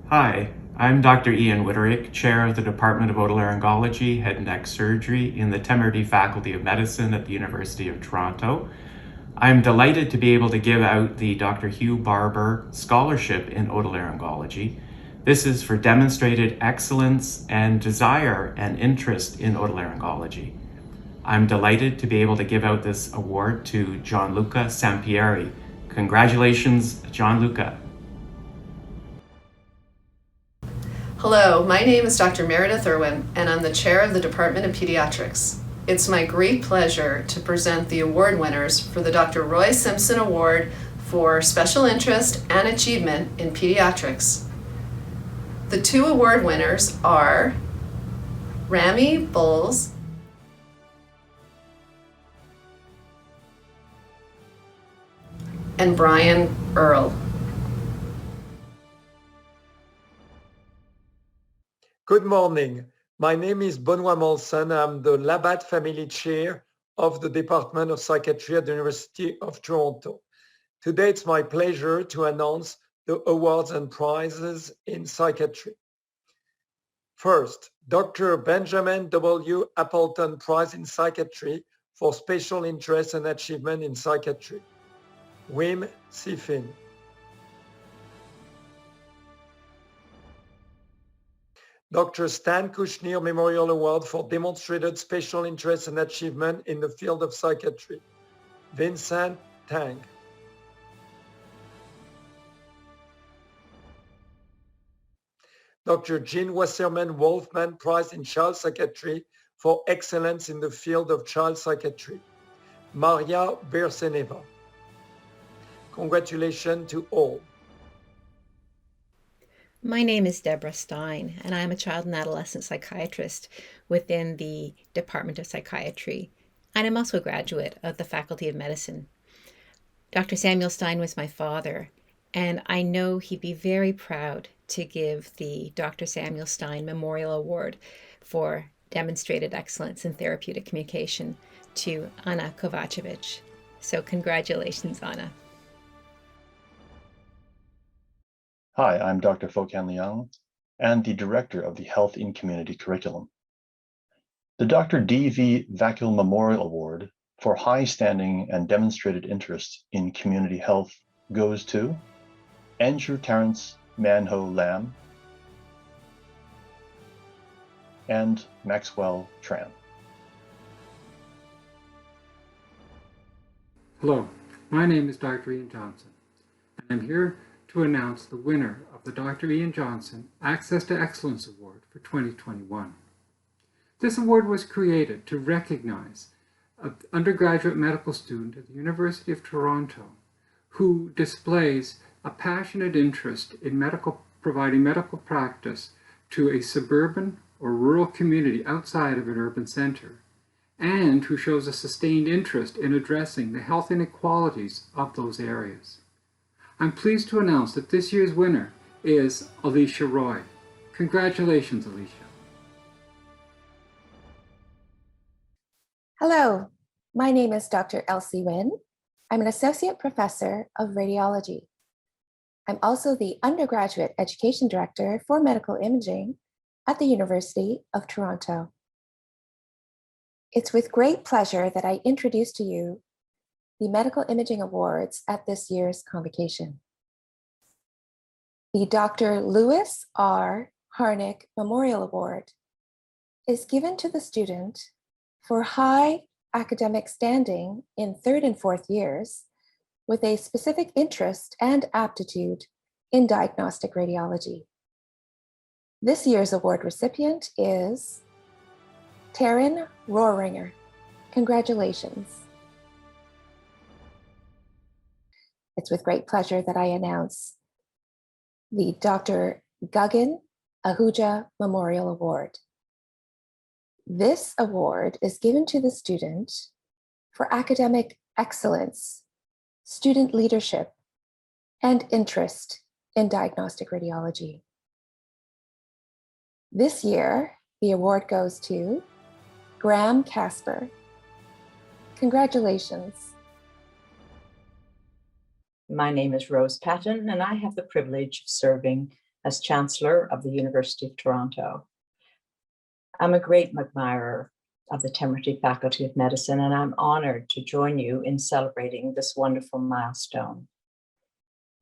Hi, I'm Dr. Ian Witterick, Chair of the Department of Otolaryngology, Head and Neck Surgery in the Temerty Faculty of Medicine at the University of Toronto. I'm delighted to be able to give out the Dr. Hugh Barber Scholarship in Otolaryngology. This is for demonstrated excellence and desire and interest in otolaryngology. I'm delighted to be able to give out this award to Gianluca Sampieri. Congratulations, Gianluca. Hello, my name is Dr. Meredith Irwin, and I'm the chair of the Department of Pediatrics. It's my great pleasure to present the award winners for the Dr. Roy Simpson Award for Special Interest and Achievement in Pediatrics. The two award winners are Rami Bowles and Brian Earl. Good morning. My name is Benoit Molson. I'm the Labatt Family Chair of the Department of Psychiatry at the University of Toronto. Today, it's my pleasure to announce the awards and prizes in psychiatry. First, Dr. Benjamin W. Appleton Prize in Psychiatry for Special Interest and Achievement in Psychiatry. Wim Siffin. Dr. Stan Kushner Memorial Award for Demonstrated Special Interest and Achievement in the Field of Psychiatry. Vincent Tang. Dr. Jean Wasserman Wolfman Prize in Child Psychiatry for Excellence in the Field of Child Psychiatry. Maria Berseneva. Congratulations to all. My name is Deborah Stein, and I'm a child and adolescent psychiatrist within the Department of Psychiatry, and I'm also a graduate of the Faculty of Medicine. Dr. Samuel Stein was my father, and I know he'd be very proud to give the Dr. Samuel Stein Memorial Award for demonstrated excellence in therapeutic communication to Anna Kovacevic. So congratulations, Anna. Hi, I'm Dr. Fokan Liang and the Director of the Health in Community Curriculum. The Dr. D.V. Vakil Memorial Award for high standing and demonstrated interest in community health goes to Andrew Terrence Manho Lam and Maxwell Tran. Hello, my name is Dr. Ian Johnson, and I'm here to announce the winner of the Dr. Ian Johnson Access to Excellence Award for 2021. This award was created to recognize an undergraduate medical student at the University of Toronto who displays a passionate interest in providing medical practice to a suburban or rural community outside of an urban center, and who shows a sustained interest in addressing the health inequalities of those areas. I'm pleased to announce that this year's winner is Alicia Roy. Congratulations, Alicia. Hello, my name is Dr. Elsie Nguyen. I'm an associate professor of radiology. I'm also the undergraduate education director for medical imaging at the University of Toronto. It's with great pleasure that I introduce to you the Medical Imaging Awards at this year's convocation. The Dr. Lewis R. Harnick Memorial Award is given to the student for high academic standing in 3rd and 4th years with a specific interest and aptitude in diagnostic radiology. This year's award recipient is Taryn Rohringer. Congratulations. It's with great pleasure that I announce the Dr. Gagan Ahuja Memorial Award. This award is given to the student for academic excellence, student leadership, and interest in diagnostic radiology. This year, the award goes to Graham Casper. Congratulations. My name is Rose Patton, and I have the privilege of serving as Chancellor of the University of Toronto. I'm a great admirer of the Temerity Faculty of Medicine, and I'm honored to join you in celebrating this wonderful milestone.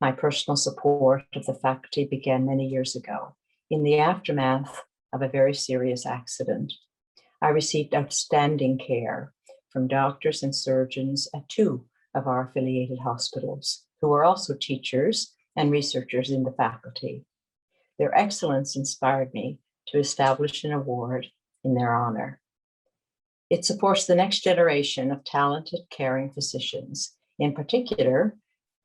My personal support of the faculty began many years ago. In the aftermath of a very serious accident, I received outstanding care from doctors and surgeons at 2 of our affiliated hospitals, who are also teachers and researchers in the faculty. Their excellence inspired me to establish an award in their honor. It supports the next generation of talented caring physicians, in particular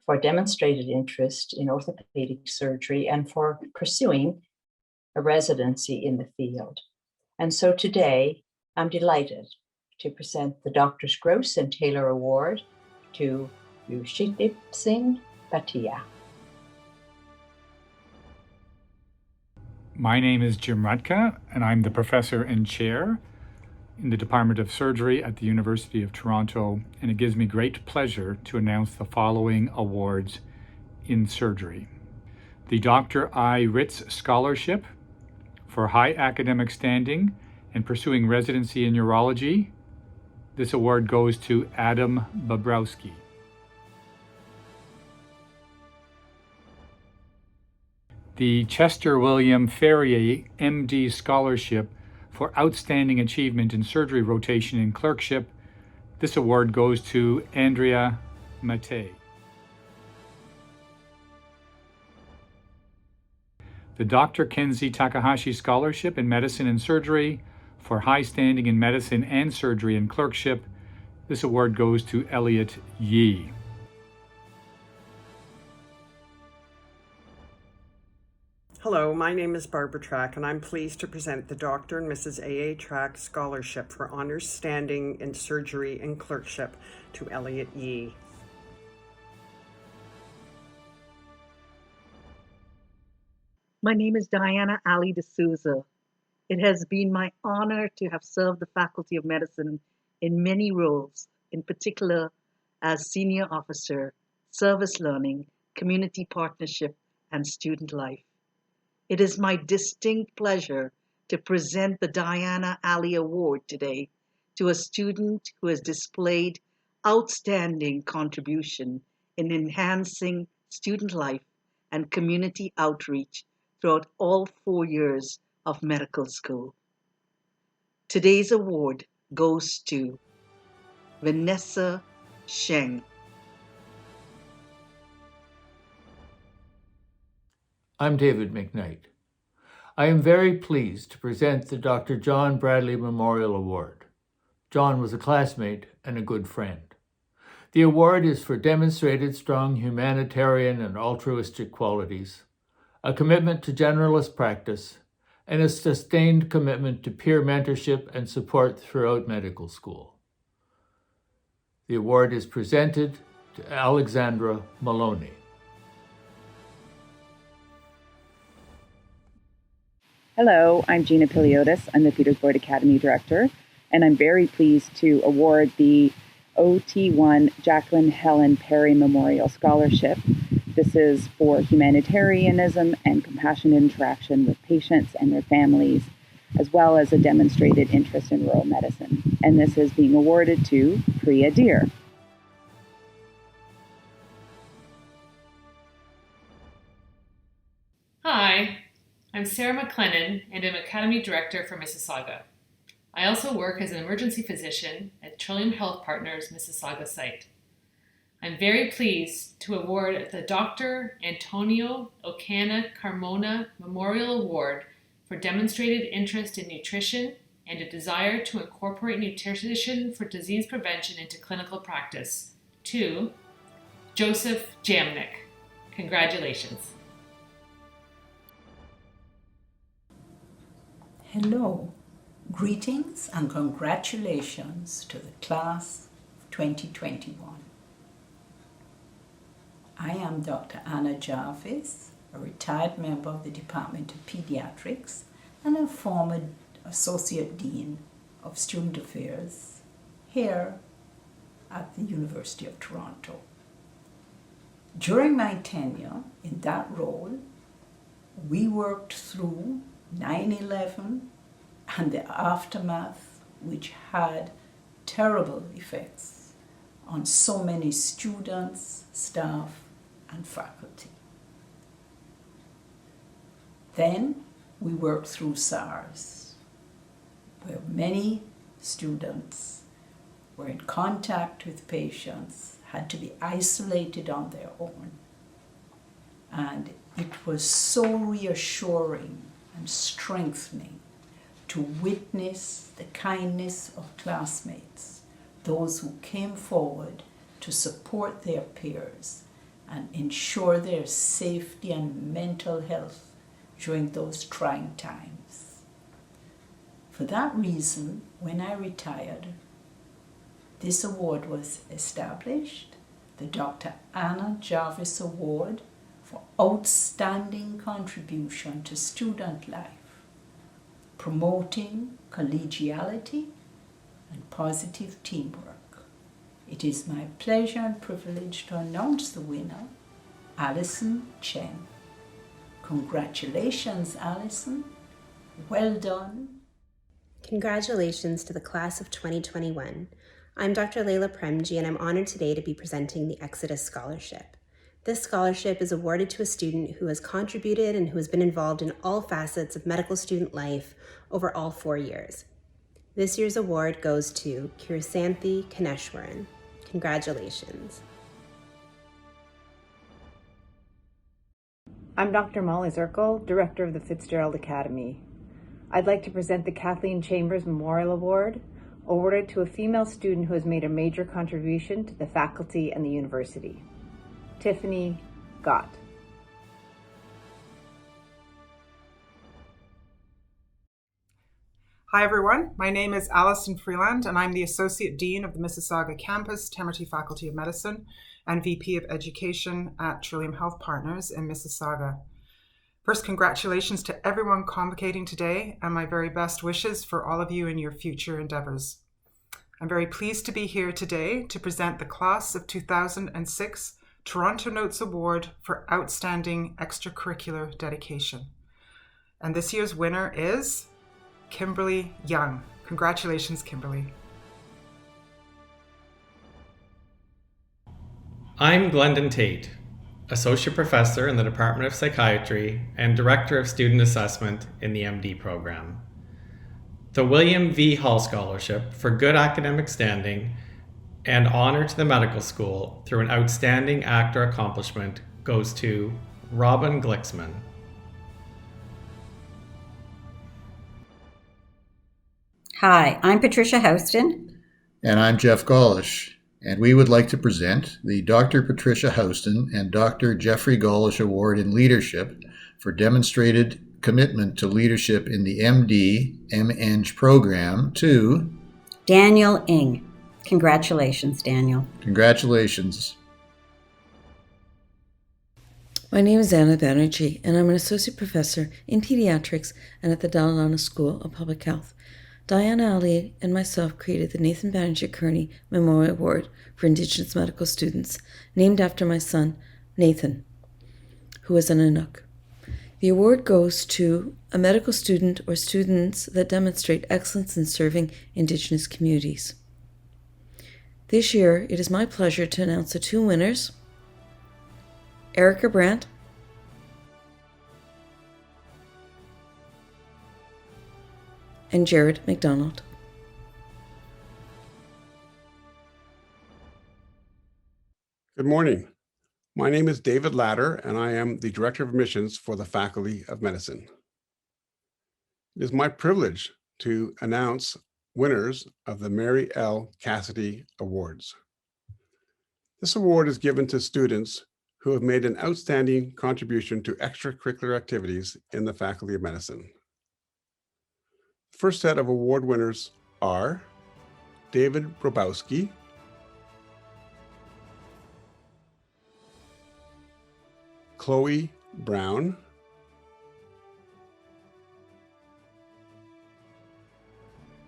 for demonstrated interest in orthopedic surgery and for pursuing a residency in the field. And so today, I'm delighted to present the Doctors Gross and Taylor Award to Yushitip Singh Bhatia. My name is Jim Rutka, and I'm the professor and chair in the Department of Surgery at the University of Toronto, and it gives me great pleasure to announce the following awards in surgery. The Dr. I. Ritz Scholarship for high academic standing and pursuing residency in urology. This award goes to Adam Bobrowski. The Chester William Ferrier MD Scholarship for outstanding achievement in surgery rotation and clerkship. This award goes to Andrea Matei. The Dr. Kenzie Takahashi Scholarship in Medicine and Surgery for high standing in medicine and surgery and clerkship. This award goes to Elliot Yee. Hello, my name is Barbara Track, and I'm pleased to present the Dr. and Mrs. A.A. Track Scholarship for Honors Standing in Surgery and Clerkship to Elliot Yee. My name is Diana Ali D'Souza. It has been my honor to have served the Faculty of Medicine in many roles, in particular as Senior Officer, Service Learning, Community Partnership, and Student Life. It is my distinct pleasure to present the Diana Ali Award today to a student who has displayed outstanding contribution in enhancing student life and community outreach throughout all 4 years of medical school. Today's award goes to Vanessa Sheng. I'm David McKnight. I am very pleased to present the Dr. John Bradley Memorial Award. John was a classmate and a good friend. The award is for demonstrated strong humanitarian and altruistic qualities, a commitment to generalist practice, and a sustained commitment to peer mentorship and support throughout medical school. The award is presented to Alexandra Maloney. Hello, I'm Gina Piliotis. I'm the Peters Boyd Academy Director, and I'm very pleased to award the OT1 Jacqueline Helen Perry Memorial Scholarship. This is for humanitarianism and compassionate interaction with patients and their families, as well as a demonstrated interest in rural medicine. And this is being awarded to Priya Deer. Hi, I'm Sarah McLennan, and I'm Academy Director for Mississauga. I also work as an emergency physician at Trillium Health Partners Mississauga site. I'm very pleased to award the Dr. Antonio Ocana Carmona Memorial Award for demonstrated interest in nutrition and a desire to incorporate nutrition for disease prevention into clinical practice to Joseph Jamnik. Congratulations. Hello, greetings and congratulations to the class of 2021. I am Dr. Anna Jarvis, a retired member of the Department of Pediatrics and a former Associate Dean of Student Affairs here at the University of Toronto. During my tenure in that role, we worked through 9/11 and the aftermath, which had terrible effects on so many students, staff, and faculty. Then we worked through SARS, where many students were in contact with patients, had to be isolated on their own. And it was so reassuring and strengthening to witness the kindness of classmates, those who came forward to support their peers and ensure their safety and mental health during those trying times. For that reason, when I retired, this award was established, the Dr. Anna Jarvis Award for outstanding contribution to student life, promoting collegiality and positive teamwork. It is my pleasure and privilege to announce the winner, Alison Chen. Congratulations, Alison. Well done. Congratulations to the class of 2021. I'm Dr. Layla Premji, and I'm honored today to be presenting the Exodus Scholarship. This scholarship is awarded to a student who has contributed and who has been involved in all facets of medical student life over all 4 years. This year's award goes to Kirisanthi Kaneshwaran. Congratulations. I'm Dr. Molly Zirkle, Director of the Fitzgerald Academy. I'd like to present the Kathleen Chambers Memorial Award, awarded to a female student who has made a major contribution to the faculty and the university. Tiffany Gott. Hi everyone, my name is Alison Freeland and I'm the Associate Dean of the Mississauga Campus, Temerty Faculty of Medicine and VP of Education at Trillium Health Partners in Mississauga. First, congratulations to everyone convocating today and my very best wishes for all of you in your future endeavors. I'm very pleased to be here today to present the Class of 2006 Toronto Notes Award for Outstanding Extracurricular Dedication. And this year's winner is Kimberly Young. Congratulations, Kimberly. I'm Glendon Tate, Associate Professor in the Department of Psychiatry and Director of Student Assessment in the MD program. The William V. Hall Scholarship for good academic standing and honor to the medical school through an outstanding act or accomplishment goes to Robin Glicksman. Hi, I'm Patricia Houston. And I'm Jeff Gaulish. And we would like to present the Dr. Patricia Houston and Dr. Jeffrey Gaulish Award in Leadership for demonstrated commitment to leadership in the MD MEng program to Daniel Ng. Congratulations, Daniel. Congratulations. My name is Anna Banerjee, and I'm an associate professor in pediatrics and at the Dalalana School of Public Health. Diana Ali and myself created the Nathan Banerjee Kearney Memorial Award for Indigenous medical students, named after my son, Nathan, who is an Inuk. The award goes to a medical student or students that demonstrate excellence in serving Indigenous communities. This year, it is my pleasure to announce the two winners, Erica Brandt and Jared McDonald. Good morning. My name is David Latter, and I am the Director of Admissions for the Faculty of Medicine. It is my privilege to announce winners of the Mary L. Cassidy Awards. This award is given to students who have made an outstanding contribution to extracurricular activities in the Faculty of Medicine. The first set of award winners are David Brobowski, Chloe Brown,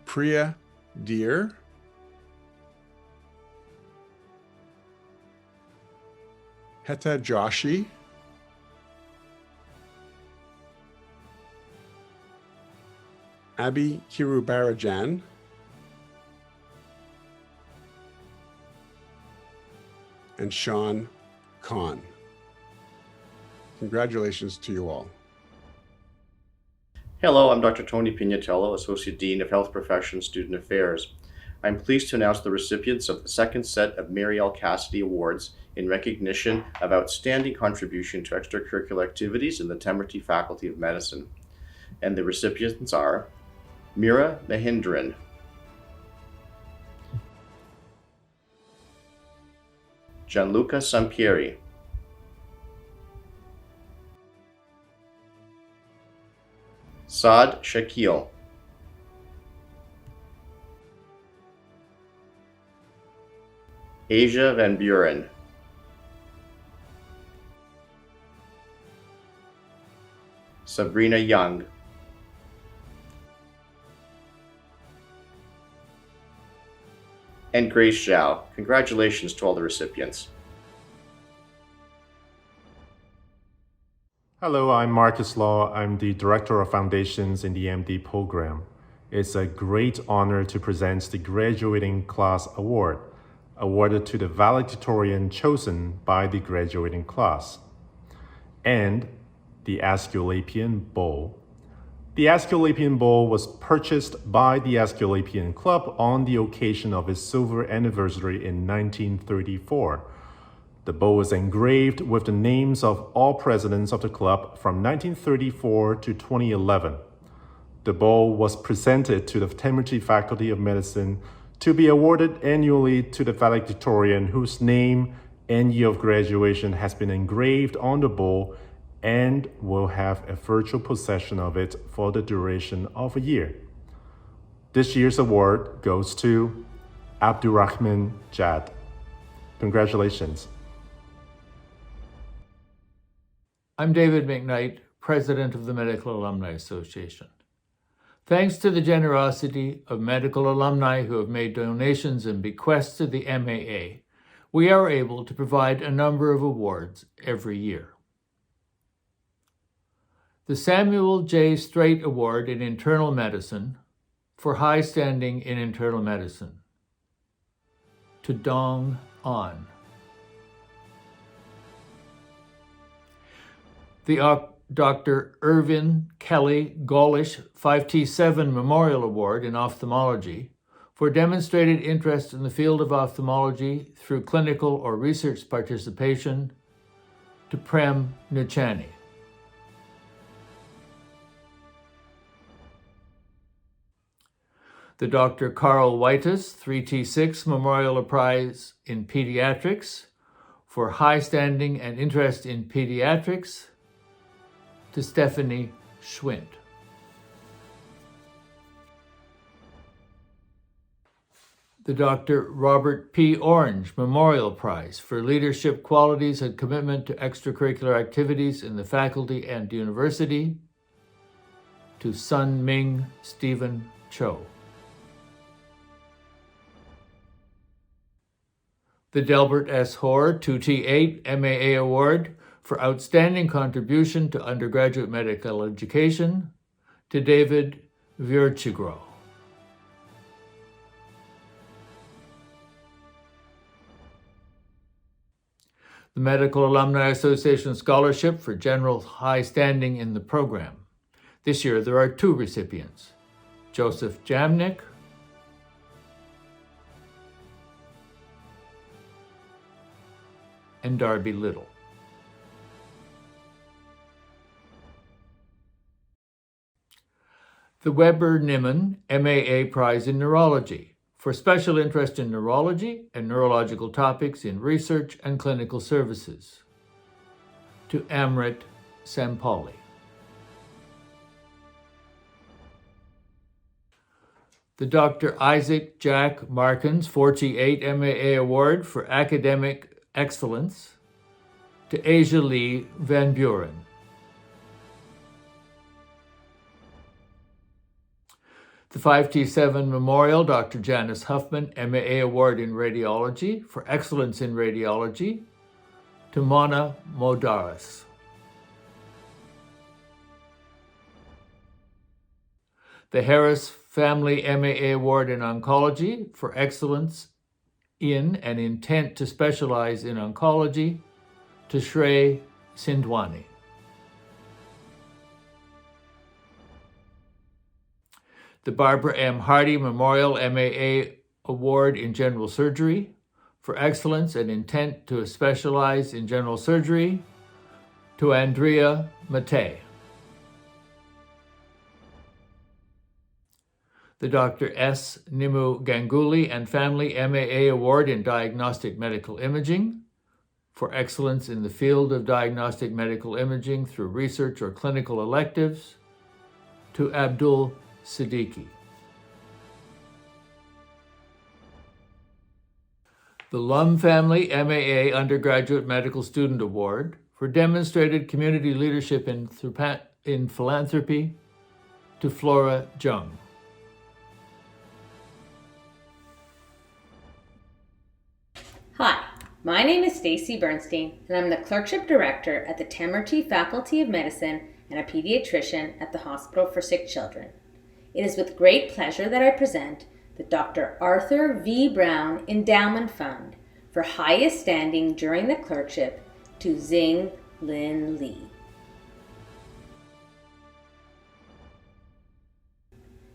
Priya Deer, Heta Joshi, Abhi Kirubarajan, and Sean Khan. Congratulations to you all. Hello, I'm Dr. Tony Pignatello, Associate Dean of Health Professions Student Affairs. I'm pleased to announce the recipients of the second set of Mary L. Cassidy Awards in recognition of outstanding contribution to extracurricular activities in the Temerty Faculty of Medicine. And the recipients are Mira Mahindran, Gianluca Sampieri, Saad Shakil, Asia Van Buren, Sabrina Young, and Grace Zhao. Congratulations to all the recipients. Hello, I'm Marcus Law. I'm the Director of Foundations in the MD program. It's a great honor to present the Graduating Class Award, awarded to the valedictorian chosen by the graduating class, and the Aesculapian Bowl. The Aesculapian Bowl was purchased by the Aesculapian Club on the occasion of its silver anniversary in 1934. The bowl is engraved with the names of all presidents of the club from 1934 to 2011. The bowl was presented to the Temerty Faculty of Medicine to be awarded annually to the valedictorian whose name and year of graduation has been engraved on the bowl and will have a virtual possession of it for the duration of a year. This year's award goes to Abdulrahman Jad. Congratulations. I'm David McKnight, President of the Medical Alumni Association. Thanks to the generosity of medical alumni who have made donations and bequests to the MAA, we are able to provide a number of awards every year. The Samuel J. Straight Award in Internal Medicine for high standing in internal medicine to Dong An. The Dr. Irvin Kelly Gaulish 5T7 Memorial Award in Ophthalmology for demonstrated interest in the field of ophthalmology through clinical or research participation to Prem Nichani. the Dr. Carl Whitus 3T6 Memorial Prize in Pediatrics for high standing and interest in pediatrics to Stephanie Schwind. The Dr. Robert P. Orange Memorial Prize for leadership qualities and commitment to extracurricular activities in the faculty and university to Sun Ming Stephen Cho. The Delbert S. Hoare 2T8 MAA Award for outstanding contribution to undergraduate medical education to David Virchigro. The Medical Alumni Association Scholarship for general high standing in the program. This year there are 2 recipients, Joseph Jamnik and Darby Little. The Weber Niman MAA Prize in Neurology for special interest in neurology and neurological topics in research and clinical services to Amrit Sampali. The Dr. Isaac Jack Markins 48 MAA Award for Academic Excellence to Asia Lee Van Buren. The 5T7 Memorial Dr. Janice Huffman MAA Award in Radiology for Excellence in Radiology to Mona Modaris. The Harris Family MAA Award in Oncology for Excellence in and intent to specialize in oncology to Shrey Sindwani. The Barbara M. Hardy Memorial MAA Award in General Surgery for excellence and intent to specialize in general surgery to Andrea Matei. The Dr. S. Nimu Ganguly and Family MAA Award in Diagnostic Medical Imaging for excellence in the field of diagnostic medical imaging through research or clinical electives to Abdul Siddiqui. The Lum Family MAA Undergraduate Medical Student Award for demonstrated community leadership in philanthropy to Flora Jung. Hi, my name is Stacy Bernstein, and I'm the Clerkship Director at the Temerty Faculty of Medicine and a pediatrician at the Hospital for Sick Children. It is with great pleasure that I present the Dr. Arthur V. Brown Endowment Fund for highest standing during the clerkship to Xing Lin Li.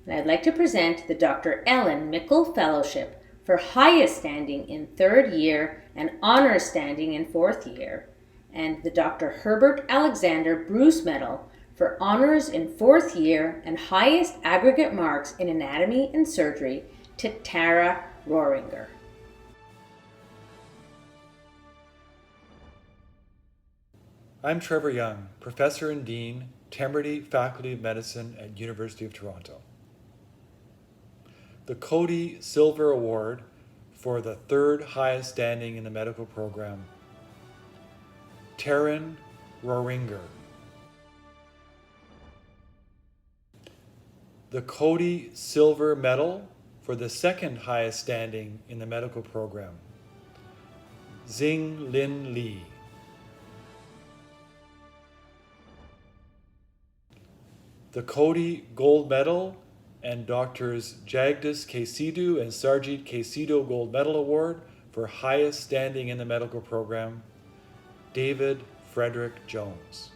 And I'd like to present the Dr. Ellen Mickle Fellowship for highest standing in 3rd year and honors standing in 4th year, and the Dr. Herbert Alexander Bruce Medal for honors in 4th year and highest aggregate marks in anatomy and surgery to Tara Roringer. I'm Trevor Young, Professor and Dean, Temerty Faculty of Medicine at University of Toronto. The Cody Silver Award for the 3rd highest standing in the medical program, Taryn Roringer. The Cody Silver Medal for the 2nd highest standing in the medical program, Xing Lin Li. The Cody Gold Medal and Doctors Jagdish Kesidu and Sarjit Kesidu Gold Medal Award for highest standing in the medical program, David Frederick Jones.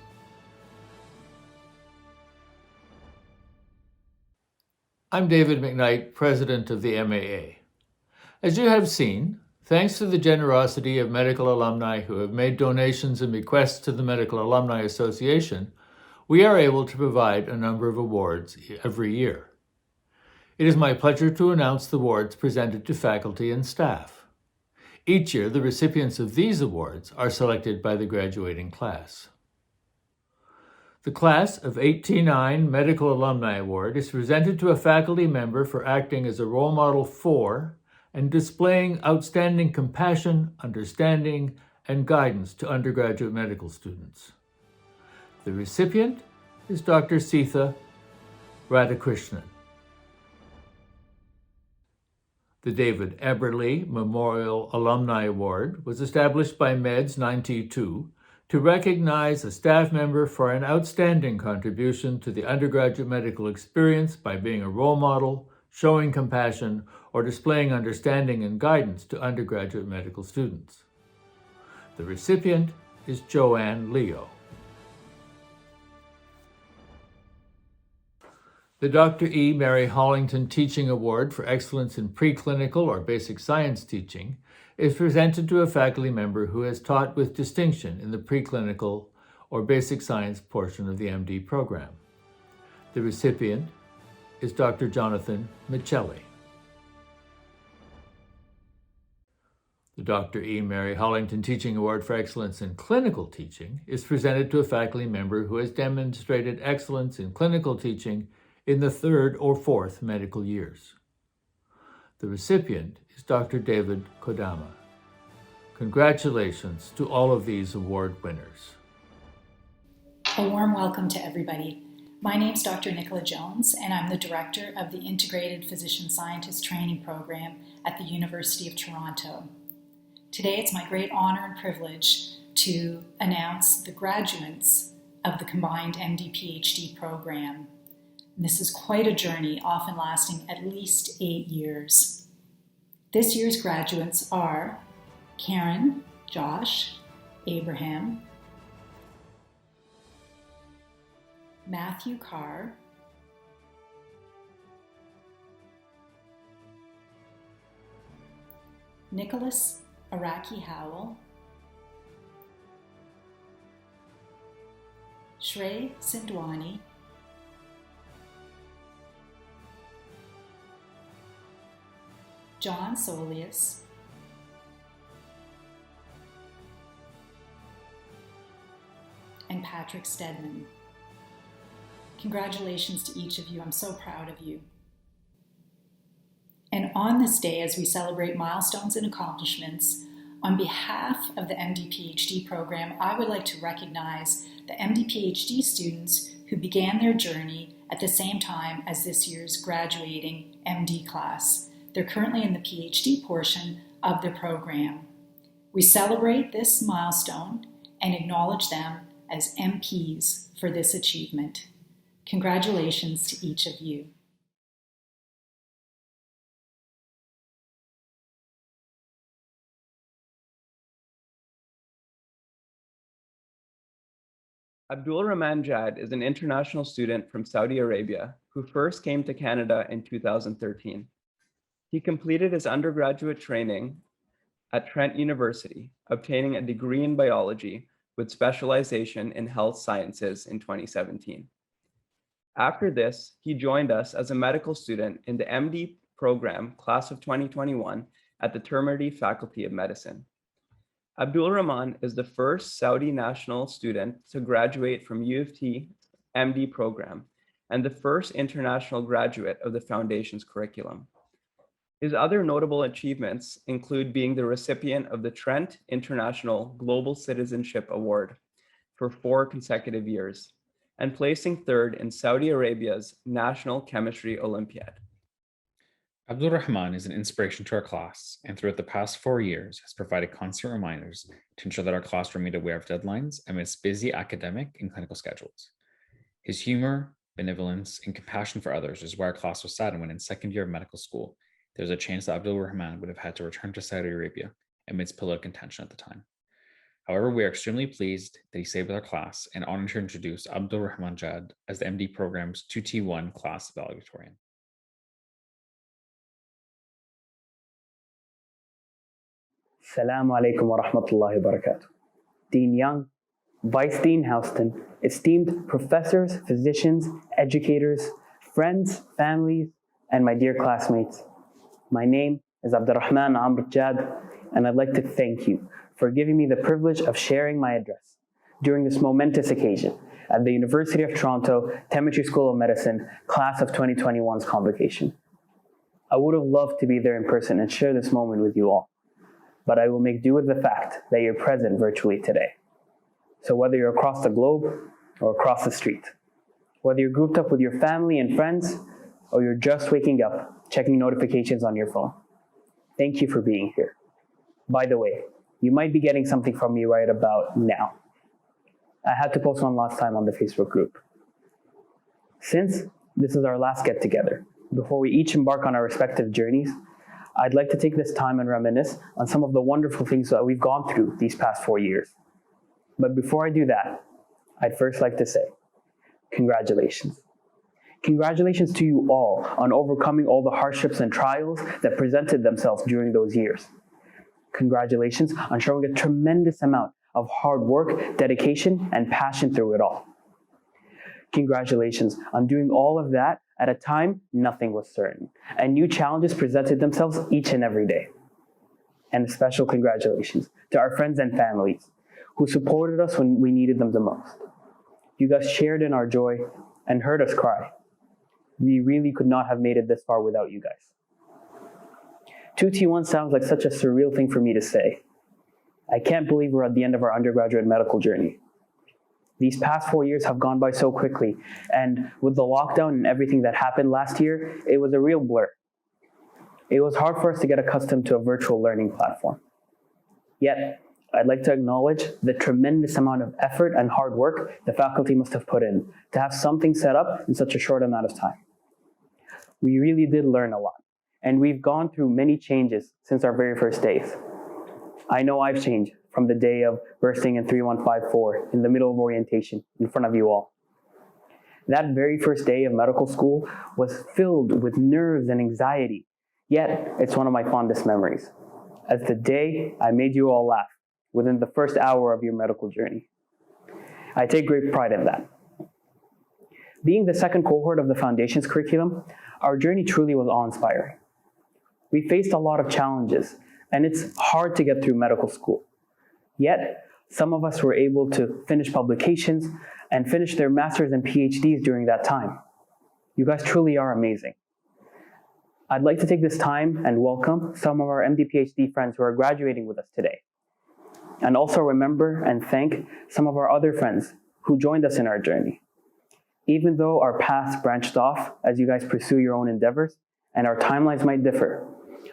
I'm David McKnight, President of the MAA. As you have seen, thanks to the generosity of medical alumni who have made donations and bequests to the Medical Alumni Association, we are able to provide a number of awards every year. It is my pleasure to announce the awards presented to faculty and staff. Each year, the recipients of these awards are selected by the graduating class. The Class of 89 Medical Alumni Award is presented to a faculty member for acting as a role model for and displaying outstanding compassion, understanding, and guidance to undergraduate medical students. The recipient is Dr. Sitha Radhakrishnan. The David Eberly Memorial Alumni Award was established by MEDS 92 to recognize a staff member for an outstanding contribution to the undergraduate medical experience by being a role model, showing compassion, or displaying understanding and guidance to undergraduate medical students. The recipient is Joanne Leo. The Dr. E. Mary Hollington Teaching Award for Excellence in Preclinical or Basic Science Teaching is presented to a faculty member who has taught with distinction in the preclinical or basic science portion of the MD program. The recipient is Dr. Jonathan McKnight. The Dr. E. Mary Hollington Teaching Award for Excellence in Clinical Teaching is presented to a faculty member who has demonstrated excellence in clinical teaching in the 3rd or 4th medical years. The recipient is Dr. David Kodama. Congratulations to all of these award winners. A warm welcome to everybody. My name is Dr. Nicola Jones, and I'm the director of the Integrated Physician Scientist Training Program at the University of Toronto. Today, it's my great honor and privilege to announce the graduates of the combined MD-PhD program. And this is quite a journey, often lasting at least 8 years. This year's graduates are Karen, Josh, Abraham, Matthew Carr, Nicholas Araki Howell, Shrey Sindwani, John Solius, and Patrick Stedman. Congratulations to each of you. I'm so proud of you. And on this day, as we celebrate milestones and accomplishments, on behalf of the MD-PhD program, I would like to recognize the MD-PhD students who began their journey at the same time as this year's graduating MD class. They're currently in the PhD portion of the program. We celebrate this milestone and acknowledge them as MPs for this achievement. Congratulations to each of you. Abdulrahman Jad is an international student from Saudi Arabia who first came to Canada in 2013. He completed his undergraduate training at Trent University, obtaining a degree in biology with specialization in health sciences in 2017. After this, he joined us as a medical student in the MD program, Class of 2021, at the Termity Faculty of Medicine. Abdulrahman is the first Saudi national student to graduate from U of T MD program and the first international graduate of the Foundation's curriculum. His other notable achievements include being the recipient of the Trent International Global Citizenship Award for 4 consecutive years and placing 3rd in Saudi Arabia's National Chemistry Olympiad. Abdulrahman is an inspiration to our class, and throughout the past 4 years has provided constant reminders to ensure that our class remained aware of deadlines amidst busy academic and clinical schedules. His humor, benevolence, and compassion for others is why our class was saddened when in 2nd year of medical school, there was a chance that Abdulrahman would have had to return to Saudi Arabia amidst political contention at the time. However, we are extremely pleased that he stayed with our class and honored to introduce Abdulrahman Jad as the MD program's 2T1 Class Valedictorian. Assalamu alaikum wa rahmatullahi wa barakatuh. Dean Young, Vice Dean Houston, esteemed professors, physicians, educators, friends, families, and my dear classmates. My name is Abdulrahman and I'd like to thank you for giving me the privilege of sharing my address during this momentous occasion at the University of Toronto Temmetry School of Medicine Class of 2021's convocation. I would have loved to be there in person and share this moment with you all, but I will make do with the fact that you're present virtually today. So whether you're across the globe or across the street, whether you're grouped up with your family and friends, or you're just waking up, checking notifications on your phone, thank you for being here. By the way, you might be getting something from me right about now. I had to post one last time on the Facebook group. Since this is our last get together, before we each embark on our respective journeys, I'd like to take this time and reminisce on some of the wonderful things that we've gone through these past 4 years. But before I do that, I'd first like to say, congratulations. Congratulations to you all on overcoming all the hardships and trials that presented themselves during those years. Congratulations on showing a tremendous amount of hard work, dedication, and passion through it all. Congratulations on doing all of that at a time nothing was certain, and new challenges presented themselves each and every day. And a special congratulations to our friends and families who supported us when we needed them the most. You guys shared in our joy and heard us cry. We really could not have made it this far without you guys. 2T1 sounds like such a surreal thing for me to say. I can't believe we're at the end of our undergraduate medical journey. These past 4 years have gone by so quickly, and with the lockdown and everything that happened last year, it was a real blur. It was hard for us to get accustomed to a virtual learning platform. Yet, I'd like to acknowledge the tremendous amount of effort and hard work the faculty must have put in to have something set up in such a short amount of time. We really did learn a lot, and we've gone through many changes since our very first days. I know I've changed from the day of bursting in 3154 in the middle of orientation in front of you all. That very first day of medical school was filled with nerves and anxiety, yet it's one of my fondest memories, as the day I made you all laugh within the first hour of your medical journey. I take great pride in that. Being the second cohort of the Foundations curriculum, our journey truly was awe-inspiring. We faced a lot of challenges, and it's hard to get through medical school. Yet, some of us were able to finish publications and finish their masters and PhDs during that time. You guys truly are amazing. I'd like to take this time and welcome some of our MD PhD friends who are graduating with us today. And also remember and thank some of our other friends who joined us in our journey. Even though our paths branched off as you guys pursue your own endeavors and our timelines might differ,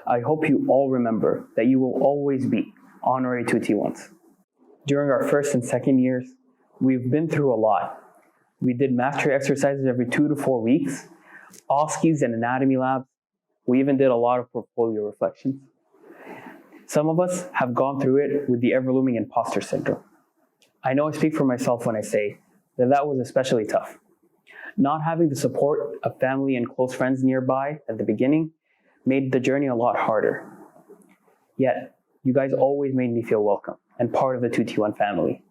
I hope you all remember that you will always be honorary 2T1s. During our first and second years, we've been through a lot. We did mastery exercises every 2 to 4 weeks, OSCEs and anatomy labs. We even did a lot of portfolio reflections. Some of us have gone through it with the ever-looming imposter syndrome. I know I speak for myself when I say that that was especially tough. Not having the support of family and close friends nearby at the beginning made the journey a lot harder. Yet, you guys always made me feel welcome and part of the 2T1 family.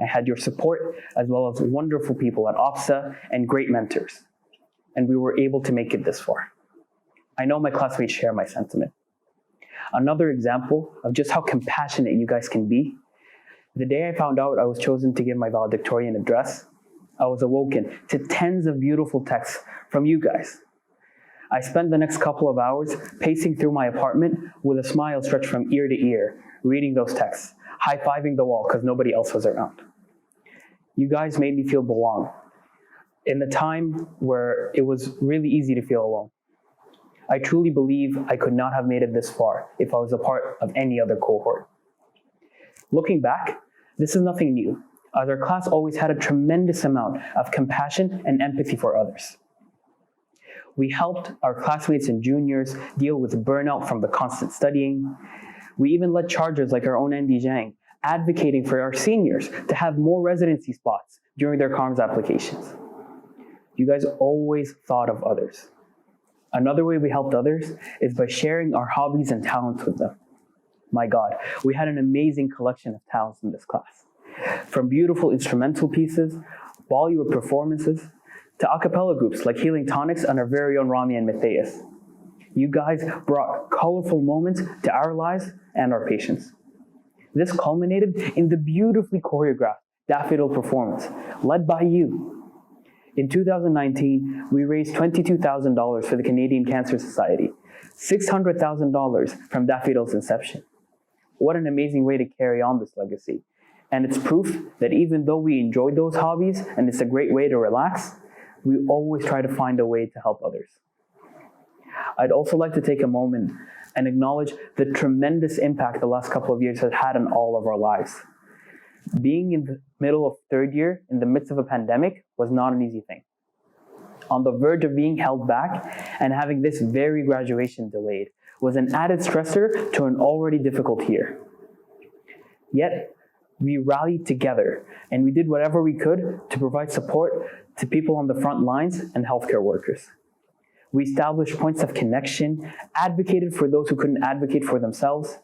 I had your support as well as wonderful people at OPSA and great mentors. And we were able to make it this far. I know my classmates share my sentiment. Another example of just how compassionate you guys can be, the day I found out I was chosen to give my valedictorian address, I was awoken to tens of beautiful texts from you guys. I spent the next couple of hours pacing through my apartment with a smile stretched from ear to ear, reading those texts, high-fiving the wall because nobody else was around. You guys made me feel belong in the time where it was really easy to feel alone. I truly believe I could not have made it this far if I was a part of any other cohort. Looking back, this is nothing new, as our class always had a tremendous amount of compassion and empathy for others. We helped our classmates and juniors deal with burnout from the constant studying. We even led charges like our own ND Zhang, advocating for our seniors to have more residency spots during their comms applications. You guys always thought of others. Another way we helped others is by sharing our hobbies and talents with them. My God, we had an amazing collection of talents in this class. From beautiful instrumental pieces, Bollywood performances, to a cappella groups like Healing Tonics and our very own Rami and Matthias. You guys brought colorful moments to our lives and our patients. This culminated in the beautifully choreographed Daffodil performance, led by you. In 2019, we raised $22,000 for the Canadian Cancer Society, $600,000 from Daffodil's inception. What an amazing way to carry on this legacy. And it's proof that even though we enjoyed those hobbies and it's a great way to relax, we always try to find a way to help others. I'd also like to take a moment and acknowledge the tremendous impact the last couple of years has had on all of our lives. Being in the middle of third year in the midst of a pandemic was not an easy thing. On the verge of being held back and having this very graduation delayed was an added stressor to an already difficult year. Yet, we rallied together and we did whatever we could to provide support to people on the front lines and healthcare workers. We established points of connection, advocated for those who couldn't advocate for themselves.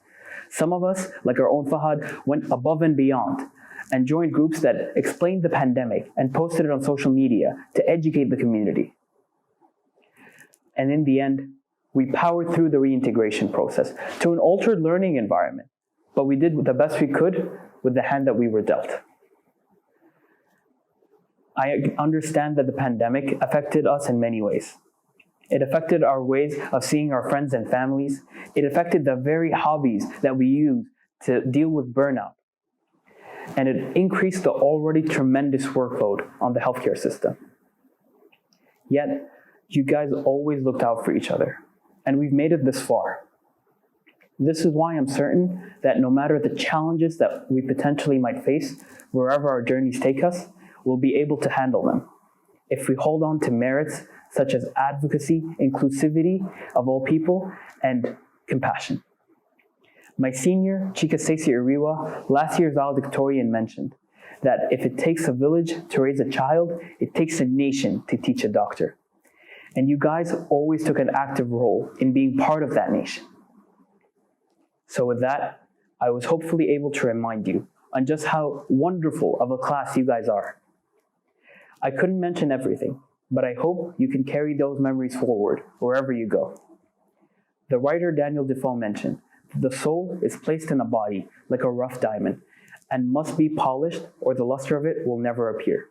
Some of us, like our own Fahad, went above and beyond and joined groups that explained the pandemic and posted it on social media to educate the community. And in the end, we powered through the reintegration process to an altered learning environment, but we did the best we could with the hand that we were dealt. I understand that the pandemic affected us in many ways. It affected our ways of seeing our friends and families. It affected the very hobbies that we use to deal with burnout. And it increased the already tremendous workload on the healthcare system. Yet, you guys always looked out for each other, and we've made it this far. This is why I'm certain that no matter the challenges that we potentially might face, wherever our journeys take us, we'll be able to handle them if we hold on to merits such as advocacy, inclusivity of all people, and compassion. My senior, Chika Stacey Iriwa, last year's valedictorian, mentioned that if it takes a village to raise a child, it takes a nation to teach a doctor. And you guys always took an active role in being part of that nation. So with that, I was hopefully able to remind you on just how wonderful of a class you guys are. I couldn't mention everything, but I hope you can carry those memories forward wherever you go. The writer Daniel Defoe mentioned, the soul is placed in a body like a rough diamond and must be polished or the luster of it will never appear.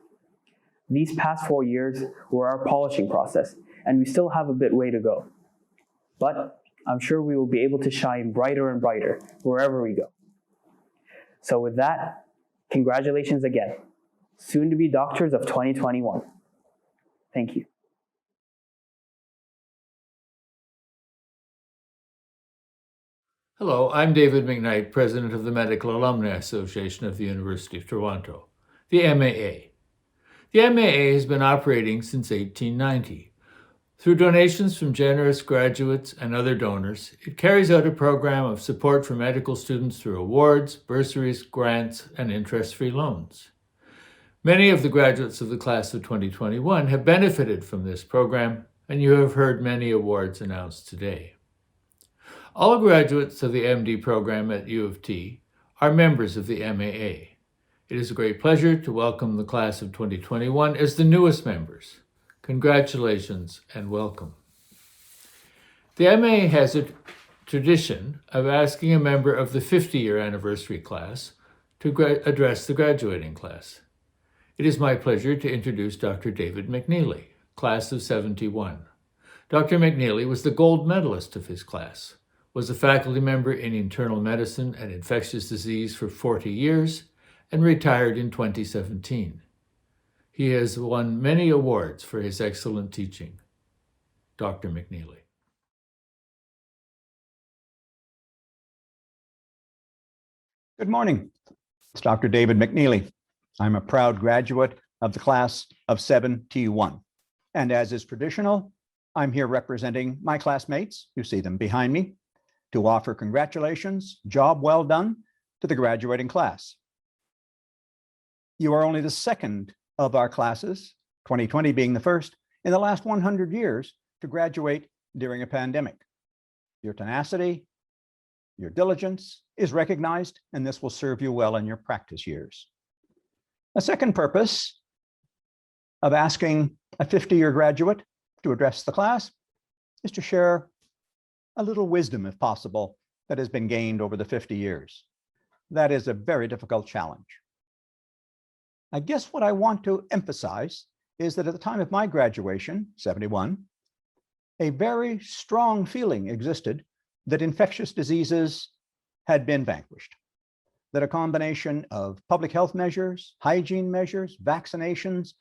These past 4 years were our polishing process, and we still have a bit way to go. But I'm sure we will be able to shine brighter and brighter wherever we go. So with that, congratulations again. Soon to be doctors of 2021. Thank you. Hello, I'm David McKnight, President of the Medical Alumni Association of the University of Toronto, the MAA. The MAA has been operating since 1890. Through donations from generous graduates and other donors, it carries out a program of support for medical students through awards, bursaries, grants, and interest-free loans. Many of the graduates of the class of 2021 have benefited from this program, and you have heard many awards announced today. All graduates of the MD program at U of T are members of the MAA. It is a great pleasure to welcome the class of 2021 as the newest members. Congratulations and welcome. The MAA has a tradition of asking a member of the 50-year anniversary class to address the graduating class. It is my pleasure to introduce Dr. David McNeely, class of 71. Dr. McNeely was the gold medalist of his class, was a faculty member in internal medicine and infectious disease for 40 years, and retired in 2017. He has won many awards for his excellent teaching. Dr. McNeely. Good morning. It's Dr. David McNeely. I'm a proud graduate of the class of 71. And as is traditional, I'm here representing my classmates, you see them behind me, to offer congratulations, job well done, to the graduating class. You are only the second of our classes, 2020 being the first, in the last 100 years to graduate during a pandemic. Your tenacity, your diligence is recognized, and this will serve you well in your practice years. A second purpose of asking a 50-year graduate to address the class is to share a little wisdom, if possible, that has been gained over the 50 years. That is a very difficult challenge. I guess what I want to emphasize is that at the time of my graduation, 71, a very strong feeling existed that infectious diseases had been vanquished, that a combination of public health measures, hygiene measures, vaccinations,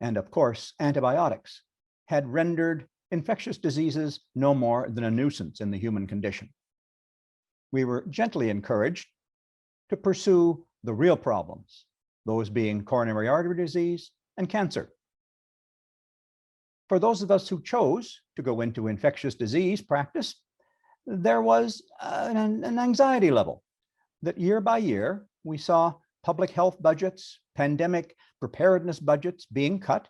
and of course, antibiotics had rendered infectious diseases no more than a nuisance in the human condition. We were gently encouraged to pursue the real problems, those being coronary artery disease and cancer. For those of us who chose to go into infectious disease practice, there was an anxiety level that year by year we saw public health budgets, pandemic preparedness budgets being cut,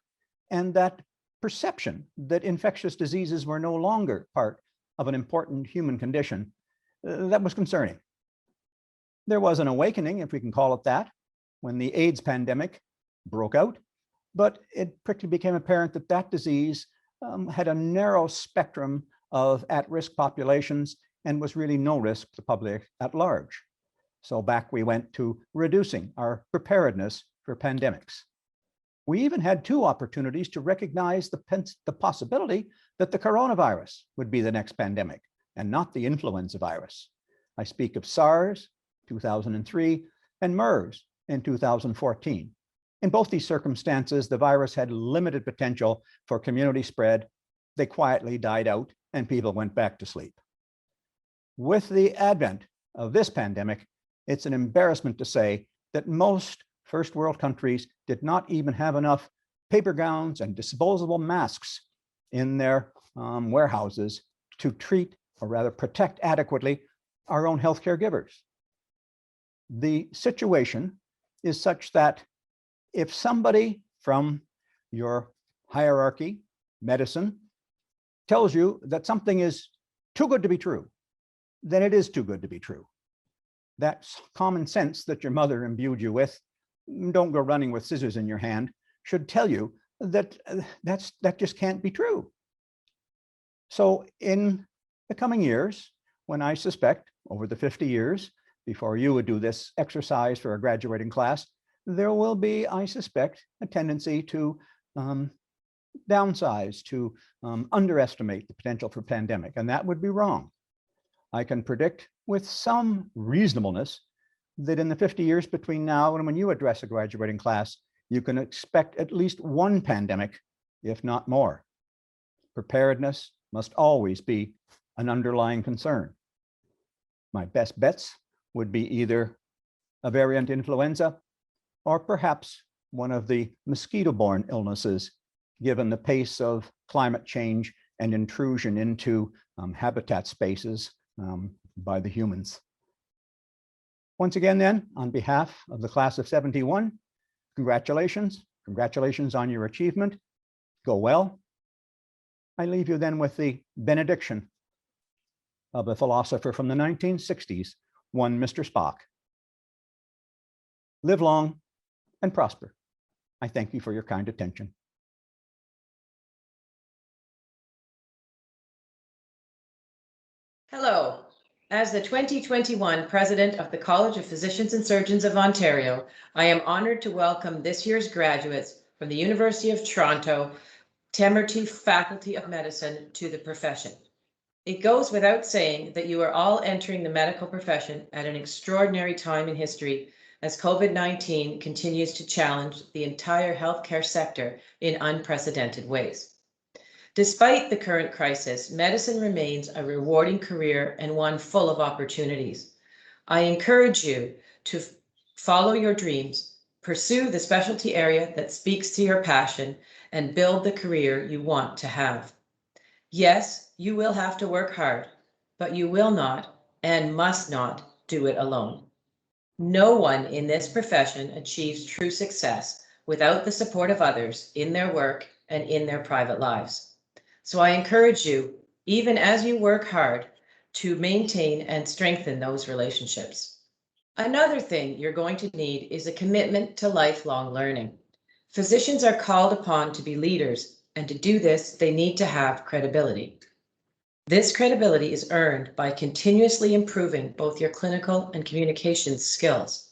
and that perception that infectious diseases were no longer part of an important human condition, that was concerning. There was an awakening, if we can call it that, when the AIDS pandemic broke out, but it quickly became apparent that that disease had a narrow spectrum of at-risk populations and was really no risk to the public at large. So back we went to reducing our preparedness for pandemics. We even had two opportunities to recognize the possibility that the coronavirus would be the next pandemic and not the influenza virus. I speak of SARS, 2003, and MERS in 2014. In both these circumstances, the virus had limited potential for community spread. They quietly died out and people went back to sleep. With the advent of this pandemic, it's an embarrassment to say that most first world countries did not even have enough paper gowns and disposable masks in their warehouses to treat, or rather protect adequately, our own healthcare givers. The situation is such that if somebody from your hierarchy, medicine, tells you that something is too good to be true, then it is too good to be true. That common sense that your mother imbued you with, don't go running with scissors in your hand, should tell you that that just can't be true. So in the coming years, when I suspect over the 50 years before you would do this exercise for a graduating class, there will be, I suspect, a tendency to downsize, to underestimate the potential for pandemic, and that would be wrong. I can predict with some reasonableness that in the 50 years between now and when you address a graduating class, you can expect at least one pandemic, if not more. Preparedness must always be an underlying concern. My best bets would be either a variant influenza or perhaps one of the mosquito-borne illnesses, given the pace of climate change and intrusion into habitat spaces by the humans. Once again, then, on behalf of the class of 71, congratulations. Congratulations on your achievement. Go well. I leave you then with the benediction of a philosopher from the 1960s, one Mr. Spock. Live long and prosper. I thank you for your kind attention. Hello. As the 2021 President of the College of Physicians and Surgeons of Ontario, I am honored to welcome this year's graduates from the University of Toronto, Temerty Faculty of Medicine to the profession. It goes without saying that you are all entering the medical profession at an extraordinary time in history as COVID-19 continues to challenge the entire healthcare sector in unprecedented ways. Despite the current crisis, medicine remains a rewarding career and one full of opportunities. I encourage you to follow your dreams, pursue the specialty area that speaks to your passion, and build the career you want to have. Yes, you will have to work hard, but you will not and must not do it alone. No one in this profession achieves true success without the support of others in their work and in their private lives. So I encourage you, even as you work hard, to maintain and strengthen those relationships. Another thing you're going to need is a commitment to lifelong learning. Physicians are called upon to be leaders, and to do this, they need to have credibility. This credibility is earned by continuously improving both your clinical and communications skills.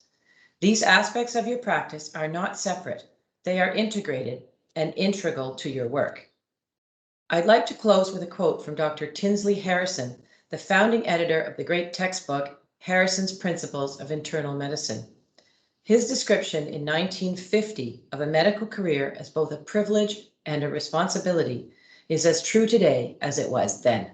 These aspects of your practice are not separate. They are integrated and integral to your work. I'd like to close with a quote from Dr. Tinsley Harrison, the founding editor of the great textbook, Harrison's Principles of Internal Medicine. His description in 1950 of a medical career as both a privilege and a responsibility is as true today as it was then.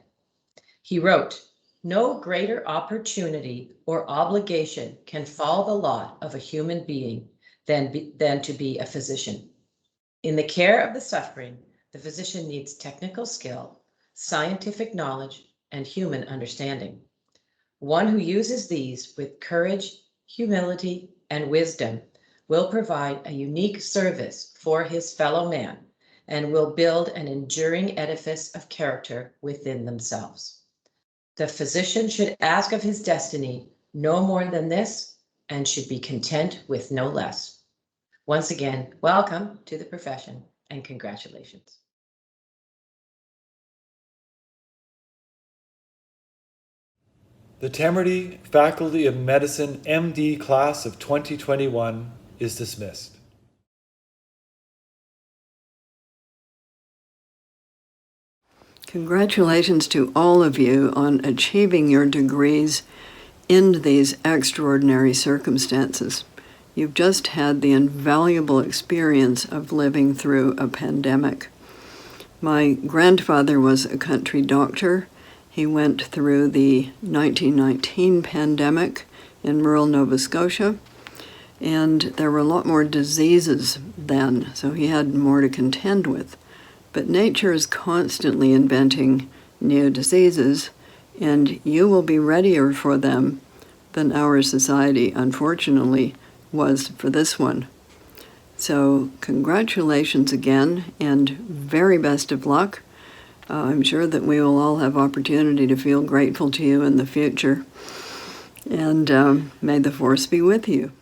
He wrote, "No greater opportunity or obligation can fall the lot of a human being than to be a physician. In the care of the suffering, the physician needs technical skill, scientific knowledge, and human understanding. One who uses these with courage, humility, and wisdom will provide a unique service for his fellow man and will build an enduring edifice of character within themselves. The physician should ask of his destiny no more than this and should be content with no less." Once again, welcome to the profession and congratulations. The Temerty Faculty of Medicine MD class of 2021 is dismissed. Congratulations to all of you on achieving your degrees in these extraordinary circumstances. You've just had the invaluable experience of living through a pandemic. My grandfather was a country doctor. He went through the 1919 pandemic in rural Nova Scotia, and there were a lot more diseases then, so he had more to contend with. But nature is constantly inventing new diseases, and you will be readier for them than our society, unfortunately, was for this one. So congratulations again, and very best of luck. I'm sure that we will all have opportunity to feel grateful to you in the future. And may the force be with you.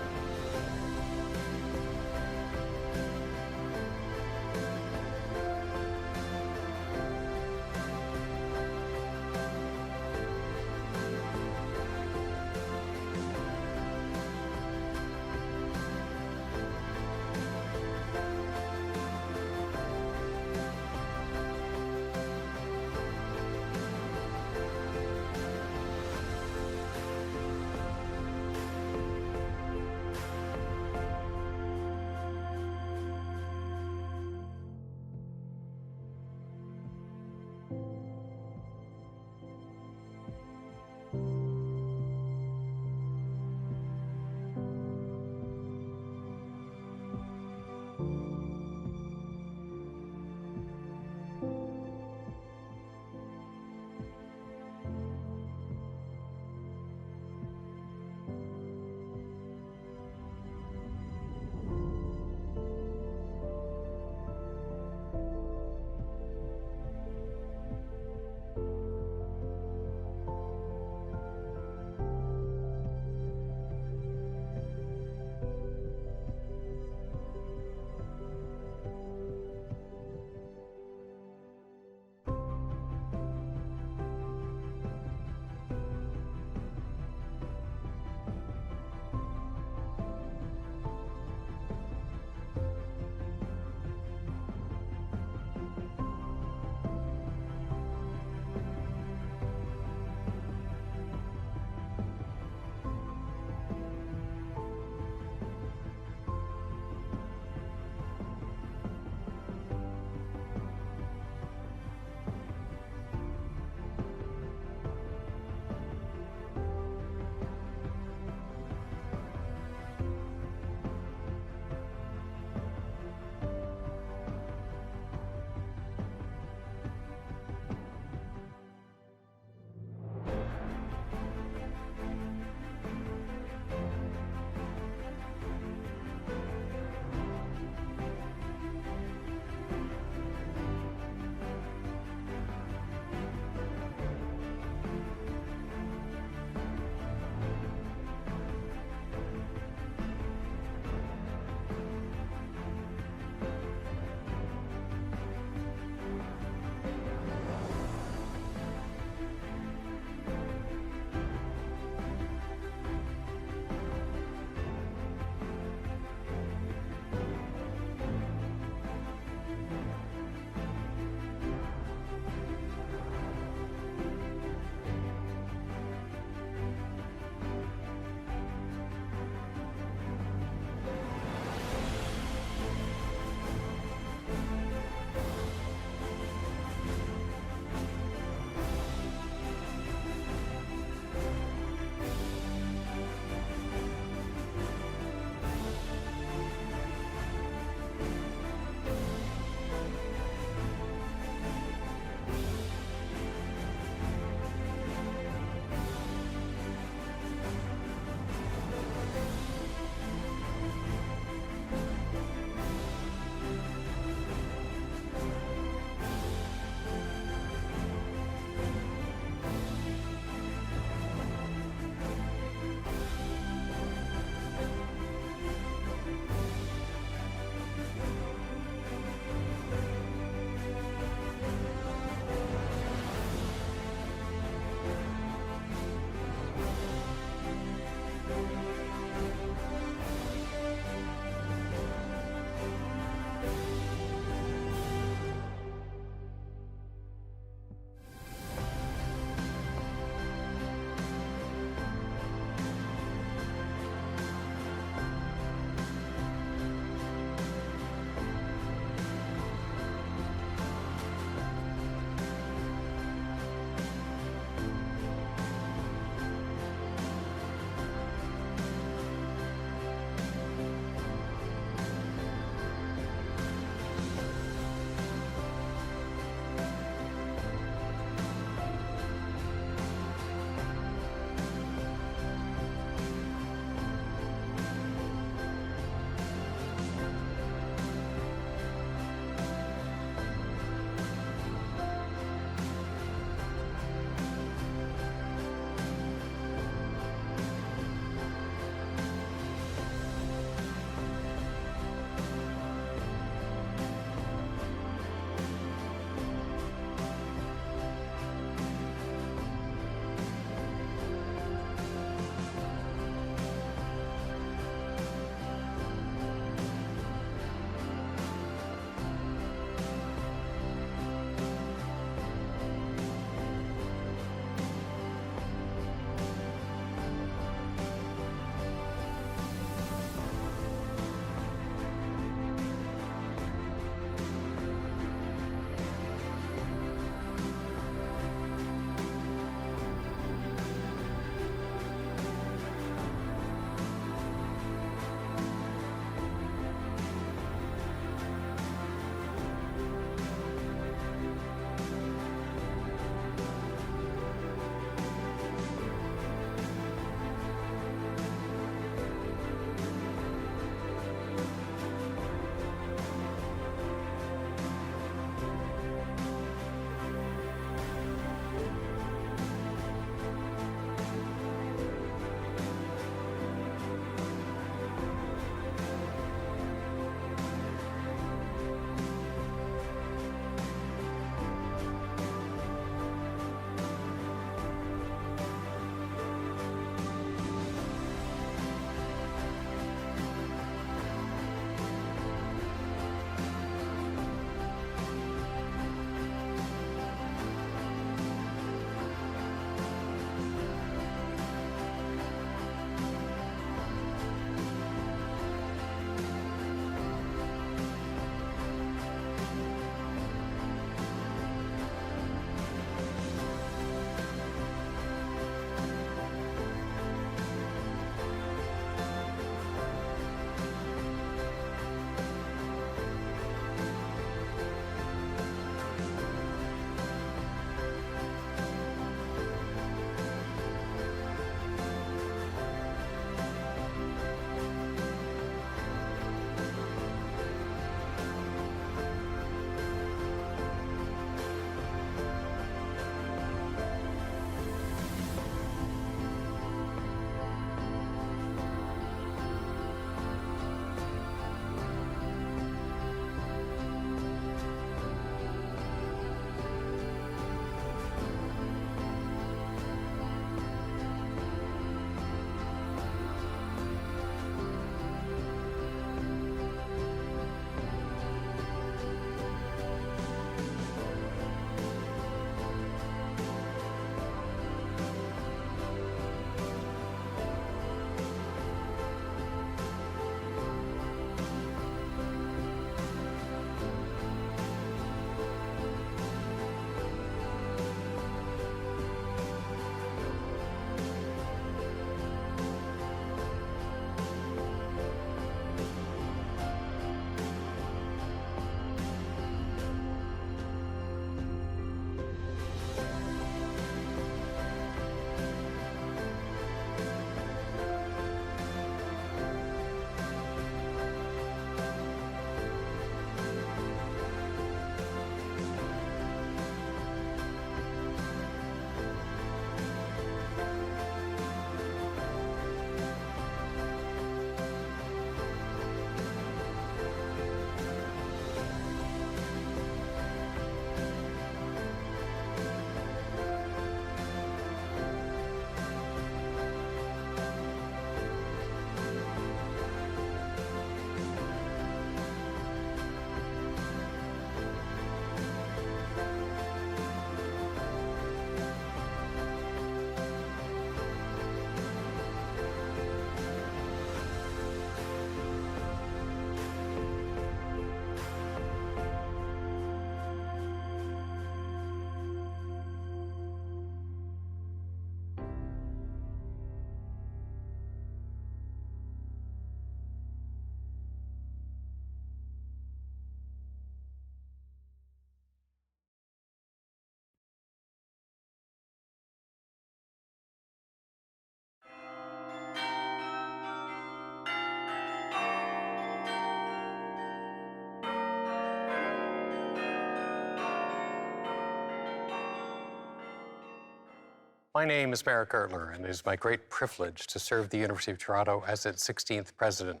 My name is Merrick Gertler, and it is my great privilege to serve the University of Toronto as its 16th president.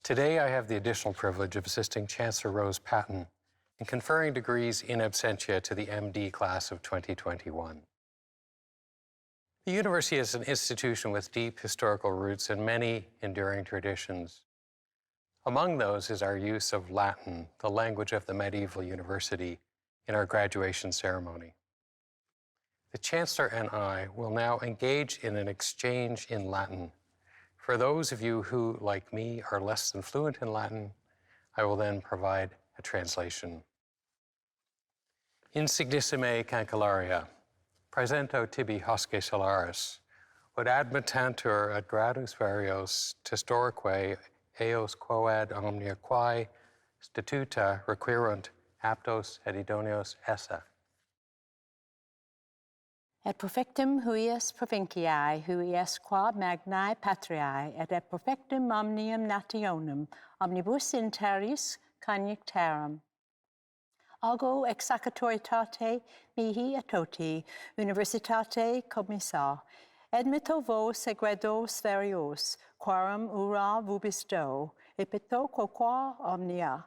Today, I have the additional privilege of assisting Chancellor Rose Patten in conferring degrees in absentia to the MD class of 2021. The university is an institution with deep historical roots and many enduring traditions. Among those is our use of Latin, the language of the medieval university, in our graduation ceremony. The Chancellor and I will now engage in an exchange in Latin. For those of you who, like me, are less than fluent in Latin, I will then provide a translation. Insignissime cancellaria, presento tibi hosce solaris, ut admittantur ad gradus varios testorique eos quoad omnia quae statuta requirunt aptos et idoneos esse. Et perfectum huius provinciae, huius quod magnae patriae, et perfectum omnium nationum, omnibus in terris coniunctarum. Ago exacatoritate mihi etoti, universitate commissa, admitto vos segredos varios, quorum ura vubis do, epito quoqua omnia,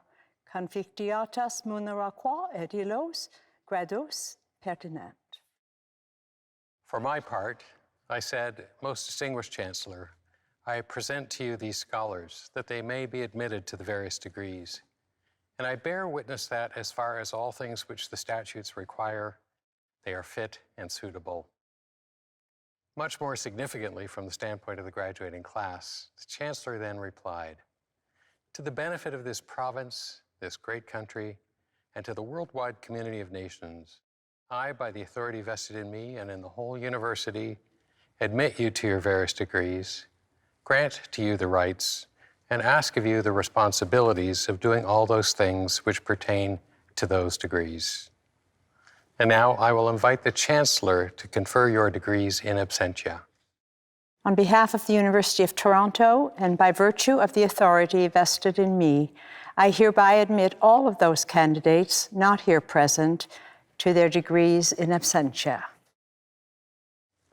confictiatas munera qua et illos grados pertinent. For my part, I said, most distinguished Chancellor, I present to you these scholars that they may be admitted to the various degrees. And I bear witness that as far as all things which the statutes require, they are fit and suitable. Much more significantly from the standpoint of the graduating class, the Chancellor then replied, to the benefit of this province, this great country, and to the worldwide community of nations, I, by the authority vested in me and in the whole university, admit you to your various degrees, grant to you the rights, and ask of you the responsibilities of doing all those things which pertain to those degrees. And now I will invite the Chancellor to confer your degrees in absentia. On behalf of the University of Toronto, and by virtue of the authority vested in me, I hereby admit all of those candidates not here present to their degrees in absentia.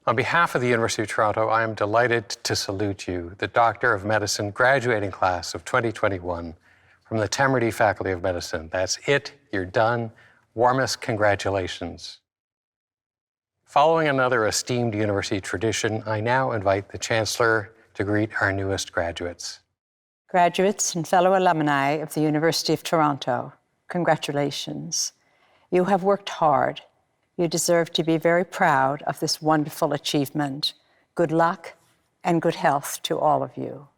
On behalf of the University of Toronto, I am delighted to salute you, the Doctor of Medicine graduating class of 2021 from the Temerty Faculty of Medicine. That's it, you're done. Warmest congratulations. Following another esteemed university tradition, I now invite the Chancellor to greet our newest graduates. Graduates and fellow alumni of the University of Toronto, congratulations. You have worked hard. You deserve to be very proud of this wonderful achievement. Good luck and good health to all of you.